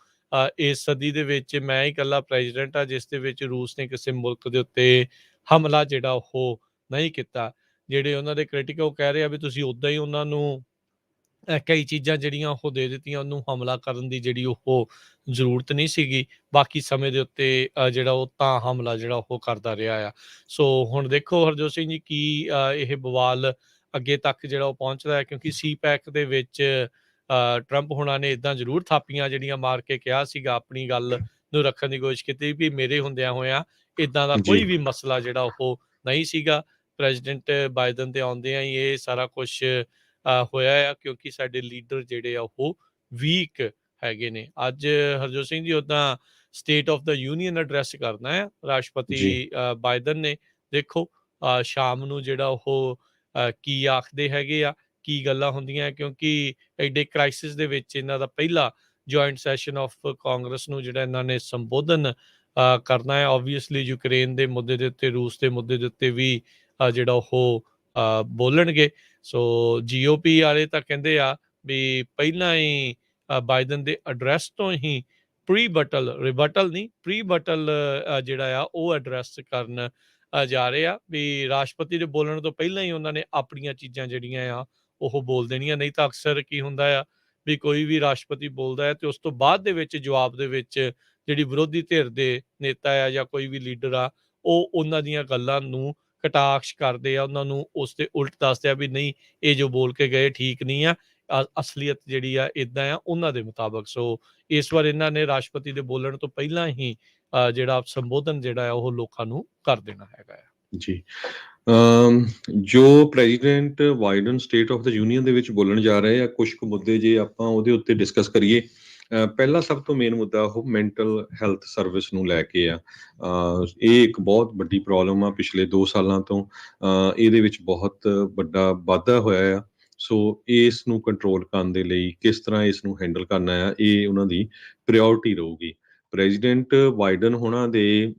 ਇਸ ਸਦੀ ਦੇ ਵਿੱਚ ਮੈਂ ਹੀ ਇਕੱਲਾ ਪ੍ਰੈਜ਼ੀਡੈਂਟ ਆ ਜਿਸ ਦੇ ਵਿੱਚ ਰੂਸ ਨੇ ਕਿਸੇ ਮੁਲਕ ਦੇ ਉੱਤੇ ਹਮਲਾ ਜਿਹੜਾ ਉਹ ਨਹੀਂ ਕੀਤਾ। ਜਿਹੜੇ ਉਹਨਾਂ ਦੇ ਕ੍ਰਿਟਿਕ ਉਹ ਕਹਿ ਰਹੇ ਆ ਵੀ ਤੁਸੀਂ ਉੱਦਾਂ ਹੀ ਉਹਨਾਂ ਨੂੰ ਕਈ ਚੀਜ਼ਾਂ ਜਿਹੜੀਆਂ ਉਹ ਦੇ ਦਿੱਤੀਆਂ, ਉਹਨੂੰ ਹਮਲਾ ਕਰਨ ਦੀ ਜਿਹੜੀ ਉਹ ਜ਼ਰੂਰਤ ਨਹੀਂ ਸੀਗੀ। ਬਾਕੀ ਸਮੇਂ ਦੇ ਉੱਤੇ ਜਿਹੜਾ ਉਹ ਤਾਂ ਹਮਲਾ ਜਿਹੜਾ ਉਹ ਕਰਦਾ ਰਿਹਾ ਆ। ਸੋ ਹੁਣ ਦੇਖੋ ਹਰਜੋਤ ਸਿੰਘ ਜੀ ਕੀ ਇਹ ਬਵਾਲ ਅੱਗੇ ਤੱਕ ਜਿਹੜਾ ਉਹ ਪਹੁੰਚਦਾ ਹੈ, ਕਿਉਂਕਿ ਸੀਪੈਕ ਦੇ ਵਿੱਚ ਟਰੰਪ ਹੋਣਾ ਨੇ ਇੱਦਾਂ ਜ਼ਰੂਰ ਥਾਪੀਆਂ ਜਿਹੜੀਆਂ ਮਾਰ ਕੇ ਕਿਹਾ ਸੀਗਾ, ਆਪਣੀ ਗੱਲ ਨੂੰ ਰੱਖਣ ਦੀ ਕੋਸ਼ਿਸ਼ ਕੀਤੀ ਵੀ ਮੇਰੇ ਹੁੰਦਿਆਂ ਹੋਇਆਂ ਇੱਦਾਂ ਦਾ ਜੀ ਕੋਈ ਵੀ ਮਸਲਾ ਜਿਹੜਾ ਉਹ ਨਹੀਂ ਸੀਗਾ। ਪ੍ਰੈਜ਼ੀਡੈਂਟ ਬਾਈਡਨ ਦੇ ਆਉਂਦਿਆਂ ਹੀ ਇਹ ਸਾਰਾ ਕੁਛ ਹੋਇਆ ਆ, ਕਿਉਂਕਿ ਸਾਡੇ ਲੀਡਰ ਜਿਹੜੇ ਆ ਉਹ ਵੀਕ ਹੈਗੇ ਨੇ। ਅੱਜ ਹਰਜੋਤ ਸਿੰਘ ਜੀ ਉੱਦਾਂ state of the union address ਕਰਨਾ ਆ ਰਾਸ਼ਟਰਪਤੀ ਜੀ ਬਾਈਡਨ ਨੇ। ਦੇਖੋ ਸ਼ਾਮ ਨੂੰ ਜਿਹੜਾ ਉਹ ਕੀ ਆਖਦੇ ਹੈਗੇ ਆ, ਕੀ ਗੱਲਾਂ ਹੁੰਦੀਆਂ, ਕਿਉਂਕਿ ਐਡੇ ਕ੍ਰਾਈਸਿਸ ਦੇ ਵਿੱਚ ਇਹਨਾਂ ਦਾ ਪਹਿਲਾ ਜੁਆਇੰਟ ਸੈਸ਼ਨ ਆਫ ਕਾਂਗਰਸ ਨੂੰ ਜਿਹੜਾ ਇਹਨਾਂ ਨੇ ਸੰਬੋਧਨ ਕਰਨਾ ਹੈ। ਓਬਵੀਅਸਲੀ ਯੂਕਰੇਨ ਦੇ ਮੁੱਦੇ ਦੇ ਉੱਤੇ, ਰੂਸ ਦੇ ਮੁੱਦੇ ਦੇ ਉੱਤੇ ਵੀ ਜਿਹੜਾ ਉਹ ਬੋਲਣਗੇ। ਸੋ ਜੀਓਪੀ ਵਾਲੇ ਤਾਂ ਕਹਿੰਦੇ ਆ ਵੀ ਪਹਿਲਾਂ ਹੀ ਬਾਈਡਨ ਦੇ ਐਡਰੈਸ ਤੋਂ ਹੀ ਰਿਬਟਲ ਨਹੀਂ, ਪ੍ਰੀ ਬਟਲ ਜਿਹੜਾ ਆ ਉਹ ਐਡਰੈਸ ਕਰਨ ਜਾ ਰਹੇ ਆ, ਵੀ ਰਾਸ਼ਟਰਪਤੀ ਦੇ ਬੋਲਣ ਤੋਂ ਪਹਿਲਾਂ ਹੀ ਉਹਨਾਂ ਨੇ ਆਪਣੀਆਂ ਚੀਜ਼ਾਂ ਜਿਹੜੀਆਂ ਆ ਉਹ ਬੋਲ ਦੇਣੀਆਂ। ਨਹੀਂ ਤਾਂ ਅਕਸਰ ਕੀ ਹੁੰਦਾ ਆ ਵੀ ਕੋਈ ਵੀ ਰਾਸ਼ਟਰਪਤੀ ਬੋਲਦਾ ਹੈ ਤੇ ਉਸ ਤੋਂ ਬਾਅਦ ਦੇ ਵਿੱਚ ਜਵਾਬ ਦੇ ਵਿੱਚ ਜਿਹੜੀ ਵਿਰੋਧੀ ਧਿਰ ਦੇ ਨੇਤਾ ਆ ਜਾਂ ਕੋਈ ਵੀ ਲੀਡਰ ਆ, ਉਹ ਉਹਨਾਂ ਦੀਆਂ ਗੱਲਾਂ ਨੂੰ ਕਟਾਕਸ਼ ਕਰਦੇ ਆ, ਉਹਨਾਂ ਨੂੰ ਉਸ ਦੇ ਉਲਟ ਦੱਸਦੇ ਆ ਵੀ ਨਹੀਂ, ਇਹ ਜੋ ਬੋਲ ਕੇ ਗਏ ਠੀਕ ਨਹੀਂ ਆ, ਅਸਲੀਅਤ ਜਿਹੜੀ ਆ ਇੱਦਾਂ ਆ ਉਹਨਾਂ ਦੇ ਮੁਤਾਬਕ। ਸੋ ਇਸ ਵਾਰ ਇਹਨਾਂ ਨੇ ਰਾਸ਼ਟਰਪਤੀ ਦੇ ਬੋਲਣ ਤੋਂ ਪਹਿਲਾਂ ਹੀ ਜਿਹੜਾ ਸੰਬੋਧਨ ਜਿਹੜਾ ਆ ਉਹ ਲੋਕਾਂ ਨੂੰ ਕਰ ਦੇਣਾ ਹੈਗਾ ਆ। ਜੀ ਜੋ president Biden state of the union ਦੇ ਵਿੱਚ ਬੋਲਣ ਜਾ ਰਹੇ ਆ, ਕੁਝ ਕੁ ਮੁੱਦੇ ਜੇ ਆਪਾਂ ਉਹਦੇ ਉੱਤੇ ਡਿਸਕਸ ਕਰੀਏ। ਪਹਿਲਾ ਸਭ ਤੋਂ ਮੇਨ ਮੁੱਦਾ ਉਹ ਮੈਂਟਲ ਹੈਲਥ ਸਰਵਿਸ ਨੂੰ ਲੈ ਕੇ ਆ। ਇਹ ਇੱਕ ਬਹੁਤ ਵੱਡੀ ਪ੍ਰੋਬਲਮ ਆ ਪਿਛਲੇ 2 ਸਾਲਾਂ ਤੋਂ। ਇਹਦੇ ਵਿੱਚ ਬਹੁਤ ਵੱਡਾ ਵਾਧਾ ਹੋਇਆ ਆ। ਸੋ ਇਸ ਨੂੰ ਕੰਟਰੋਲ ਕਰਨ ਦੇ ਲਈ ਕਿਸ ਤਰ੍ਹਾਂ ਇਸ ਨੂੰ ਹੈਂਡਲ ਕਰਨਾ ਆ, ਇਹ ਉਹਨਾਂ ਦੀ ਪ੍ਰਾਇੋਰਟੀ ਰਹੂਗੀ। ਪ੍ਰੈਜ਼ੀਡੈਂਟ ਬਾਈਡਨ ਹੋਣਾ ਦੇ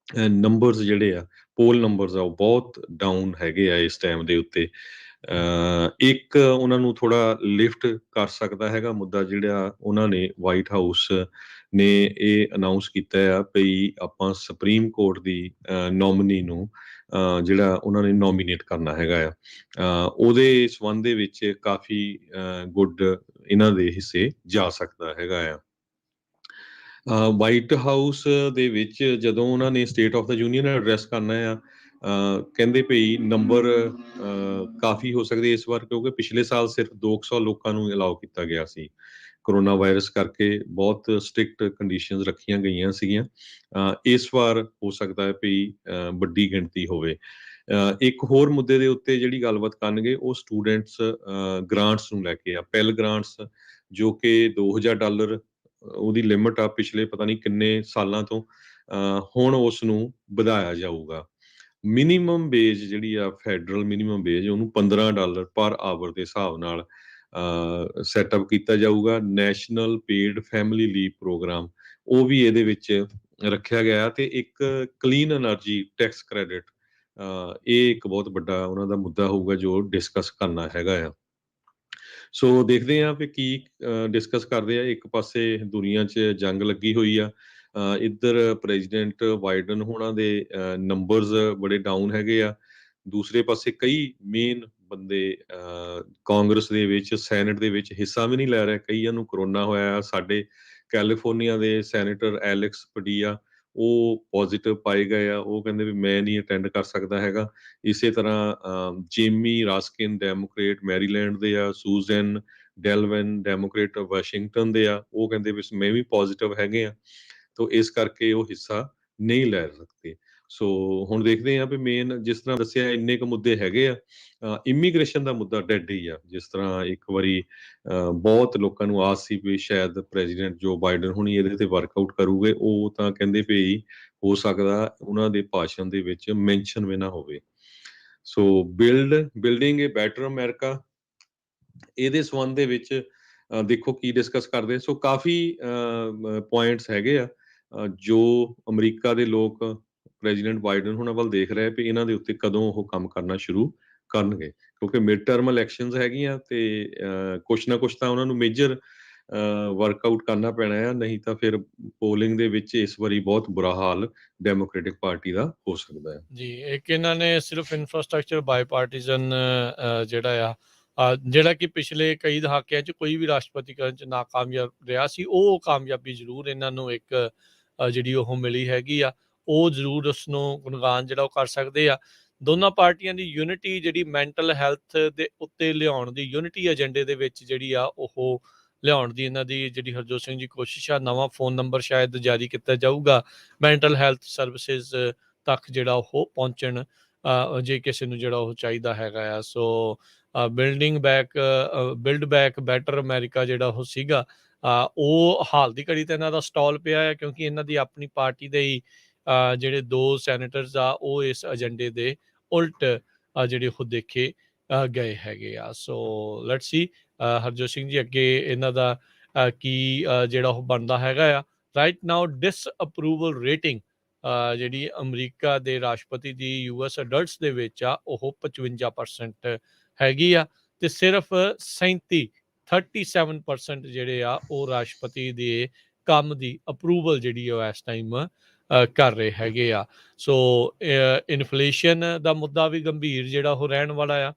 ਨੰਬਰਸ ਜਿਹੜੇ ਆ, ਪੋਲ ਨੰਬਰਸ ਆ, ਉਹ ਬਹੁਤ ਡਾਊਨ ਹੈਗੇ ਆ ਇਸ ਟਾਈਮ ਦੇ ਉੱਤੇ। ਇੱਕ ਉਹਨਾਂ ਨੂੰ ਥੋੜਾ ਲਿਫਟ ਕਰ ਸਕਦਾ ਹੈਗਾ ਮੁੱਦਾ, ਜਿਹੜਾ ਉਹਨਾਂ ਨੇ ਵਾਈਟ ਹਾਊਸ ਨੇ ਇਹ ਅਨਾਉਂਸ ਕੀਤਾ ਆ ਵੀ ਆਪਾਂ ਸੁਪਰੀਮ ਕੋਰਟ ਦੀ ਨੋਮਨੀ ਨੂੰ ਜਿਹੜਾ ਉਹਨਾਂ ਨੇ ਨੋਮੀਨੇਟ ਕਰਨਾ ਹੈਗਾ ਆ। ਉਹਦੇ ਸੰਬੰਧ ਦੇ ਵਿੱਚ ਕਾਫੀ ਗੁੱਡ ਇਹਨਾਂ ਦੇ ਹਿੱਸੇ ਜਾ ਸਕਦਾ ਹੈਗਾ ਆ। ਵਾਈਟ ਹਾਊਸ ਦੇ ਵਿੱਚ ਜਦੋਂ ਉਹਨਾਂ ਨੇ state of the union address ਕਰਨਾ ਆ, ਕਹਿੰਦੇ ਭਈ ਨੰਬਰ ਕਾਫੀ ਹੋ ਸਕਦੇ ਇਸ ਵਾਰ, ਕਿਉਂਕਿ ਪਿਛਲੇ ਸਾਲ ਸਿਰਫ 200 ਲੋਕਾਂ ਨੂੰ ਅਲਾਉ ਕੀਤਾ ਗਿਆ ਸੀ। ਕਰੋਨਾ ਵਾਇਰਸ ਕਰਕੇ ਬਹੁਤ ਸਟ੍ਰਿਕਟ ਕੰਡੀਸ਼ਨਸ ਰੱਖੀਆਂ ਗਈਆਂ ਸੀਗੀਆਂ। ਇਸ ਵਾਰ ਹੋ ਸਕਦਾ ਹੈ ਭਈ ਵੱਡੀ ਗਿਣਤੀ ਹੋਵੇ। ਇੱਕ ਹੋਰ ਮੁੱਦੇ ਦੇ ਉੱਤੇ ਜਿਹੜੀ ਗੱਲਬਾਤ ਕਰਨਗੇ ਉਹ ਸਟੂਡੈਂਟਸ ਗ੍ਰਾਂਟਸ ਨੂੰ ਲੈ ਕੇ ਆ। ਪੈਲ ਗ੍ਰਾਂਟਸ ਜੋ ਕਿ $2000 ਉਹਦੀ ਲਿਮਿਟ ਆ ਪਿਛਲੇ ਪਤਾ ਨਹੀਂ ਕਿੰਨੇ ਸਾਲਾਂ ਤੋਂ, ਹੁਣ ਉਸ ਨੂੰ ਵਧਾਇਆ ਜਾਊਗਾ। ਮਿਨੀਮਮ ਵੇਜ ਜਿਹੜੀ ਆ, ਫੈਡਰਲ ਮਿਨੀਮਮ ਵੇਜ, ਉਹਨੂੰ $15 ਪਰ ਆਵਰ ਦੇ ਹਿਸਾਬ ਨਾਲ ਸੈਟਅਪ ਕੀਤਾ ਜਾਊਗਾ। National paid family leave program ਉਹ ਵੀ ਇਹਦੇ ਵਿੱਚ ਰੱਖਿਆ ਗਿਆ, ਤੇ ਇੱਕ ਕਲੀਨ એનર્ਜੀ ਟੈਕਸ ਕ੍ਰੈਡਿਟ, ਇਹ ਇੱਕ ਬਹੁਤ ਵੱਡਾ ਉਹਨਾਂ ਦਾ ਮੁੱਦਾ ਹੋਊਗਾ ਜੋ ਡਿਸਕਸ ਕਰਨਾ ਹੈਗਾ ਆ। ਸੋ ਦੇਖਦੇ ਹਾਂ ਵੀ ਕੀ ਡਿਸਕਸ ਕਰਦੇ ਆ। ਇੱਕ ਪਾਸੇ ਦੁਨੀਆ 'ਚ ਜੰਗ ਲੱਗੀ ਹੋਈ ਆ, ਇੱਧਰ ਪ੍ਰੈਜ਼ੀਡੈਂਟ ਬਾਈਡਨ ਹੋਣਾ ਦੇ ਨੰਬਰਸ ਬੜੇ ਡਾਊਨ ਹੈਗੇ ਆ। ਦੂਸਰੇ ਪਾਸੇ ਕਈ ਮੇਨ ਬੰਦੇ ਕਾਂਗਰਸ ਦੇ ਵਿੱਚ, ਸੈਨੇਟ ਦੇ ਵਿੱਚ ਹਿੱਸਾ ਵੀ ਨਹੀਂ ਲੈ ਰਹੇ। ਕਈਆਂ ਨੂੰ ਕਰੋਨਾ ਹੋਇਆ। ਸਾਡੇ ਕੈਲੀਫੋਰਨੀਆ ਦੇ ਸੈਨੇਟਰ ਐਲੈਕਸ ਪਡੀਆ, ਉਹ ਪੋਜ਼ਿਟਿਵ ਪਾਏ ਗਏ ਆ। ਉਹ ਕਹਿੰਦੇ ਵੀ ਮੈਂ ਨਹੀਂ ਅਟੈਂਡ ਕਰ ਸਕਦਾ ਹੈਗਾ। ਇਸੇ ਤਰ੍ਹਾਂ ਜੇਮੀ ਰਾਸਕਿਨ ਡੈਮੋਕ੍ਰੇਟ ਮੈਰੀਲੈਂਡ ਦੇ ਆ, ਸੂਜ਼ਨ ਡੈਲਵਨ ਡੈਮੋਕ੍ਰੇਟ ਵਾਸ਼ਿੰਗਟਨ ਦੇ ਆ, ਉਹ ਕਹਿੰਦੇ ਵੀ ਮੈਂ ਵੀ ਪੋਜ਼ਿਟਿਵ ਹੈਗੇ ਆ, ਤਾਂ ਇਸ ਕਰਕੇ ਉਹ ਹਿੱਸਾ ਨਹੀਂ ਲੈ ਸਕਦੇ। ਸੋ ਹੁਣ ਦੇਖਦੇ ਹਾਂ ਵੀ ਮੇਨ, ਜਿਸ ਤਰ੍ਹਾਂ ਦੱਸਿਆ, ਇੰਨੇ ਕੁ ਮੁੱਦੇ ਹੈਗੇ ਆ। ਇਮੀਗ੍ਰੇਸ਼ਨ ਦਾ ਮੁੱਦਾ ਡੈਡ ਹੀ ਆ। ਜਿਸ ਤਰ੍ਹਾਂ ਇੱਕ ਵਾਰੀ ਬਹੁਤ ਲੋਕਾਂ ਨੂੰ ਆਸ ਸੀ ਵੀ ਸ਼ਾਇਦ ਪ੍ਰੈਜ਼ੀਡੈਂਟ ਜੋ ਬਾਈਡਨ ਹੁਣੀ ਇਹਦੇ ਤੇ ਵਰਕਆਊਟ ਕਰੂਗੇ, ਉਹ ਤਾਂ ਕਹਿੰਦੇ ਵੀ ਹੋ ਸਕਦਾ ਉਹਨਾਂ ਦੇ ਭਾਸ਼ਣ ਦੇ ਵਿੱਚ ਮੈਂਸ਼ਨ ਵੀ ਨਾ ਹੋਵੇ। ਸੋ ਬਿਲਡਿੰਗ ਏ ਬੈਟਰ ਅਮਰੀਕਾ, ਇਹਦੇ ਸੰਬੰਧ ਦੇ ਵਿੱਚ ਦੇਖੋ ਕੀ ਡਿਸਕਸ ਕਰਦੇ। ਸੋ ਕਾਫੀ ਪੁਆਇੰਟਸ ਹੈਗੇ ਆ ਜੋ ਅਮਰੀਕਾ ਦੇ ਲੋਕ ਪ੍ਰੈਜ਼ੀਡੈਂਟ ਬਾਈਡਨ ਹੁਣਾਂ ਵੱਲ ਦੇਖ ਰਹੇ ਵੀ ਇਹਨਾਂ ਦੇ ਉੱਤੇ ਕਦੋਂ ਉਹ ਕੰਮ ਕਰਨਾ ਸ਼ੁਰੂ ਕਰਨਗੇ, ਕਿਉਂਕਿ ਮਿਡ ਟਰਮ ਇਲੈਕਸ਼ਨਸ ਹੈਗੀਆਂ ਤੇ ਕੁਛ ਨਾ ਕੁਛ ਤਾਂ ਉਹਨਾਂ ਨੂੰ ਮੇਜਰ ਵਰਕਆਊਟ ਕਰਨਾ ਪੈਣਾ ਆ, ਨਹੀਂ ਤਾਂ ਫਿਰ ਪੋਲਿੰਗ ਦੇ ਵਿੱਚ ਇਸ ਵਾਰੀ ਬਹੁਤ ਬੁਰਾ ਹਾਲ ਡੈਮੋਕ੍ਰੈਟਿਕ ਪਾਰਟੀ ਦਾ ਹੋ ਸਕਦਾ ਹੈ। ਜੀ, ਇੱਕ ਇਹਨਾਂ ਨੇ ਸਿਰਫ ਇਨਫਰਾਸਟ੍ਰਕਚਰ ਬਾਈਪਾਰਟੀਜ਼ਨ ਜਿਹੜਾ ਆ ਜਿਹੜਾ ਕਿ ਪਿਛਲੇ ਕਈ ਦਹਾਕਿਆਂ 'ਚ ਕੋਈ ਵੀ ਰਾਸ਼ਟਰਪਤੀ ਕਰਨ 'ਚ ਨਾਕਾਮਯਾਬ ਰਿਹਾ ਸੀ, ਉਹ ਕਾਮਯਾਬੀ ਜ਼ਰੂਰ ਇਹਨਾਂ ਨੂੰ ਇੱਕ ਜਿਹੜੀ ਉਹ ਮਿਲੀ ਹੈਗੀ ਆ। ਉਹ ਜ਼ਰੂਰ ਉਸਨੂੰ ਗੁਣਗਾਨ ਜਿਹੜਾ ਉਹ ਕਰ ਸਕਦੇ ਆ। ਦੋਨਾਂ ਪਾਰਟੀਆਂ ਦੀ ਯੂਨਿਟੀ ਜਿਹੜੀ ਮੈਂਟਲ ਹੈਲਥ ਦੇ ਉੱਤੇ ਲਿਆਉਣ ਦੀ, ਯੂਨਿਟੀ ਏਜੰਡੇ ਦੇ ਵਿੱਚ ਜਿਹੜੀ ਆ ਉਹ ਲਿਆਉਣ ਦੀ ਇਹਨਾਂ ਦੀ ਜਿਹੜੀ ਹਰਜੋਤ ਸਿੰਘ ਜੀ ਕੋਸ਼ਿਸ਼ ਆ। ਨਵਾਂ ਫ਼ੋਨ ਨੰਬਰ ਸ਼ਾਇਦ ਜਾਰੀ ਕੀਤਾ ਜਾਊਗਾ ਮੈਂਟਲ ਹੈਲਥ ਸਰਵਿਸਿਜ਼ ਤੱਕ ਜਿਹੜਾ ਉਹ ਪਹੁੰਚਣ, ਜੇ ਕਿਸੇ ਨੂੰ ਜਿਹੜਾ ਉਹ ਚਾਹੀਦਾ ਹੈਗਾ ਆ। ਸੋ ਬਿਲਡ ਬੈਕ ਬੈਟਰ ਅਮਰੀਕਾ ਜਿਹੜਾ ਉਹ ਸੀਗਾ, ਉਹ ਹਾਲ ਦੀ ਘੜੀ ਤੇ ਇਹਨਾਂ ਦਾ ਸਟਾਲ ਪਿਆ ਹੈ, ਕਿਉਂਕਿ ਇਹਨਾਂ ਦੀ ਆਪਣੀ ਪਾਰਟੀ ਦੇ ਹੀ ਜਿਹੜੇ 2 ਸੈਨੇਟਰਸ ਆ ਉਹ ਇਸ ਏਜੰਡੇ ਦੇ ਉਲਟ ਜਿਹੜੇ ਉਹ ਦੇਖੇ ਗਏ ਹੈਗੇ ਆ। So let's see Harjot Singh ji ਅੱਗੇ ਇਹਨਾਂ ਦਾ ਕੀ ਜਿਹੜਾ ਉਹ ਬਣਦਾ ਹੈਗਾ ਆ। ਰਾਈਟ ਨਾਓ ਡਿਸਅਪਰੂਵਲ ਰੇਟਿੰਗ ਜਿਹੜੀ ਅਮਰੀਕਾ ਦੇ ਰਾਸ਼ਟਰਪਤੀ ਦੀ US ਅਡਲਟਸ ਦੇ ਵਿੱਚ ਆ ਉਹ 55% ਹੈਗੀ ਆ, ਤੇ ਸਿਰਫ 37% ਜਿਹੜੇ ਆ ਉਹ ਰਾਸ਼ਟਰਪਤੀ ਦੇ ਕੰਮ ਦੀ ਅਪਰੂਵਲ ਜਿਹੜੀ ਉਹ ਇਸ ਟਾਈਮ ਕਰ ਰਹੇ ਹੈਗੇ ਆ। ਸੋ ਇਨਫਲੇਸ਼ਨ ਦਾ ਮੁੱਦਾ ਵੀ ਗੰਭੀਰ ਜਿਹੜਾ ਉਹ ਰਹਿਣ ਵਾਲਾ ਆ।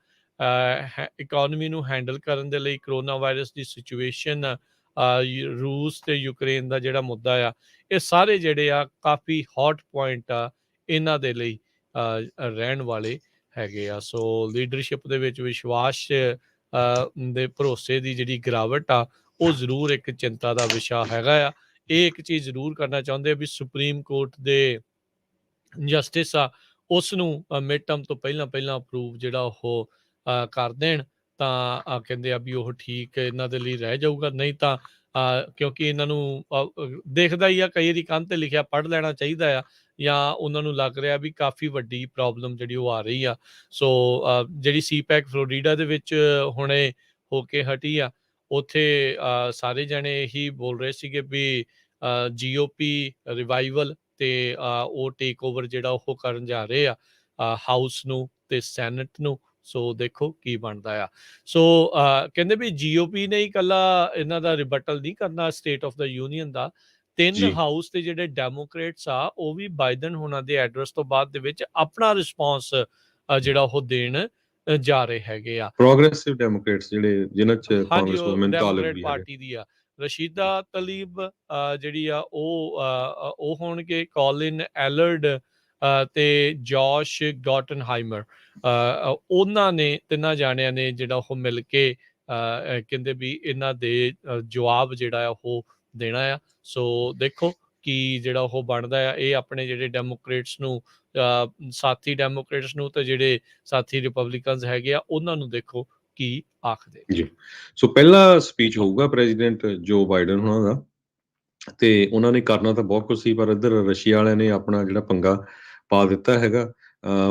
ਇਕੋਨਮੀ ਨੂੰ ਹੈਂਡਲ ਕਰਨ ਦੇ ਲਈ ਕਰੋਨਾ ਵਾਇਰਸ ਦੀ ਸਿਚੁਏਸ਼ਨ, ਰੂਸ ਤੇ ਯੂਕਰੇਨ ਦਾ ਜਿਹੜਾ ਮੁੱਦਾ ਆ, ਇਹ ਸਾਰੇ ਜਿਹੜੇ ਆ ਕਾਫੀ ਹੌਟ ਪੁਆਇੰਟ ਆ ਇਹਨਾਂ ਦੇ ਲਈ ਰਹਿਣ ਵਾਲੇ ਹੈਗੇ ਆ। ਸੋ ਲੀਡਰਸ਼ਿਪ ਦੇ ਵਿੱਚ ਵਿਸ਼ਵਾਸ ਦੇ ਭਰੋਸੇ ਦੀ ਜਿਹੜੀ ਗਿਰਾਵਟ ਆ ਉਹ ਜ਼ਰੂਰ ਇੱਕ ਚਿੰਤਾ ਦਾ ਵਿਸ਼ਾ ਹੈਗਾ ਆ। ਇਹ ਇੱਕ ਚੀਜ਼ ਜ਼ਰੂਰ ਕਰਨਾ ਚਾਹੁੰਦੇ ਆ ਵੀ ਸੁਪਰੀਮ ਕੋਰਟ ਦੇ ਜਸਟਿਸ ਆ ਉਸ ਨੂੰ ਮਿਡ ਟਰਮ ਤੋਂ ਪਹਿਲਾਂ ਅਪਰੂਵ ਜਿਹੜਾ ਉਹ ਕਰ ਦੇਣ, ਤਾਂ ਕਹਿੰਦੇ ਆ ਵੀ ਉਹ ਠੀਕ ਇਹਨਾਂ ਦੇ ਲਈ ਰਹਿ ਜਾਊਗਾ। ਨਹੀਂ ਤਾਂ ਕਿਉਂਕਿ ਇਹਨਾਂ ਨੂੰ ਦੇਖਦਾ ਹੀ ਆ, ਕਈ ਵਾਰੀ ਕੰਧ ਤੇ ਲਿਖਿਆ ਪੜ੍ਹ ਲੈਣਾ ਚਾਹੀਦਾ ਆ, ਜਾਂ ਉਹਨਾਂ ਨੂੰ ਲੱਗ ਰਿਹਾ ਵੀ ਕਾਫੀ ਵੱਡੀ ਪ੍ਰੋਬਲਮ ਜਿਹੜੀ ਉਹ ਆ ਰਹੀ ਆ। ਸੋ ਜਿਹੜੀ CPAC ਫਲੋਰੀਡਾ ਦੇ ਵਿੱਚ ਹੁਣੇ ਹੋ ਕੇ ਹਟੀ ਆ, ਉੱਥੇ ਸਾਰੇ ਜਣੇ ਇਹੀ ਬੋਲ ਰਹੇ ਸੀਗੇ ਵੀ GOP ਰਿਵਾਈਵਲ ਤੇ ਉਹ ਟੇਕ ਓਵਰ ਜਿਹੜਾ ਉਹ ਕਰਨ ਜਾ ਰਹੇ ਆ ਹਾਊਸ ਨੂੰ ਤੇ ਸੈਨੇਟ ਨੂੰ। ਸੋ ਦੇਖੋ ਕੀ ਬਣਦਾ ਆ। ਸੋ ਕਹਿੰਦੇ ਵੀ GOP ਨੇ ਹੀ ਇਕੱਲਾ ਇਹਨਾਂ ਦਾ ਰਿਬਟਲ ਨਹੀਂ ਕਰਨਾ state of the union the, 3 house ਤੇ ਜਿਹੜੇ ਡੈਮੋਕ੍ਰੇਟਸ ਆ ਉਹ ਵੀ ਬਾਈਡਨ ਹੋਣਾ ਦੇ ਐਡਰੈਸ ਤੋਂ ਬਾਅਦ ਦੇ ਵਿੱਚ ਆਪਣਾ ਰਿਸਪੌਂਸ ਜਿਹੜਾ ਉਹ ਦੇਣ ਜਾ ਰਹੇ ਹੈਗੇ ਆ। ਪ੍ਰੋਗਰੈਸਿਵ ਡੈਮੋਕ੍ਰੇਟਸ ਜਿਹੜੇ ਜਿਨ੍ਹਾਂ ਚ ਹਾਂਜੀ, ਕਾਂਗਰਸਮੈਨ ਤਾਲਿਬ ਡੈਮੋਕ੍ਰੇਟ ਵੀ ਹੈਗੇ। ਪਾਰਟੀ ਦੀ ਆ ਰਸ਼ੀਦਾ ਤਲੀਬ ਜਿਹੜੀ ਆ ਉਹ ਹੋਣਗੇ, ਕਾਲਿਨ ਐਲਰਡ ਤੇ ਜੋਸ਼ ਗੌਟਨਹਾਈਮਰ। ਉਹਨਾਂ ਨੇ ਤਿੰਨਾਂ ਜਾਣਿਆਂ ਨੇ ਜਿਹੜਾ ਉਹ ਮਿਲ ਕੇ ਕਹਿੰਦੇ ਵੀ ਇਹਨਾਂ ਦੇ ਜਵਾਬ ਜਿਹੜਾ ਆ ਉਹ ਦੇਣਾ ਆ। ਸੋ ਦੇਖੋ ਕੀ ਜਿਹੜਾ ਉਹ ਬਣਦਾ ਆ। ਇਹ ਆਪਣੇ ਜਿਹੜੇ ਡੈਮੋਕ੍ਰੇਟਸ ਨੂੰ, ਸਾਥੀ ਡੈਮੋਕ੍ਰੇਟਸ ਨੂੰ ਤੇ ਜਿਹੜੇ ਸਾਥੀ ਰਿਪਬਲਿਕਨਸ ਹੈਗੇ ਆ ਉਹਨਾਂ ਨੂੰ ਦੇਖੋ ਕੀ ਆਖਦੇ ਜੀ। ਸੋ ਪਹਿਲਾ ਸਪੀਚ ਹੋਊਗਾ ਪ੍ਰੈਜ਼ੀਡੈਂਟ ਜੋ ਬਾਈਡਨ ਹੋਣਾ ਦਾ, ਤੇ ਉਹਨਾਂ ਨੇ ਕਰਨਾ ਤਾਂ ਬਹੁਤ ਕੁਝ ਸੀ, ਪਰ ਇੱਧਰ ਰਸ਼ੀਆ ਵਾਲਿਆਂ ਨੇ ਆਪਣਾ ਜਿਹੜਾ ਪੰਗਾ ਪਾ ਦਿੱਤਾ ਹੈਗਾ।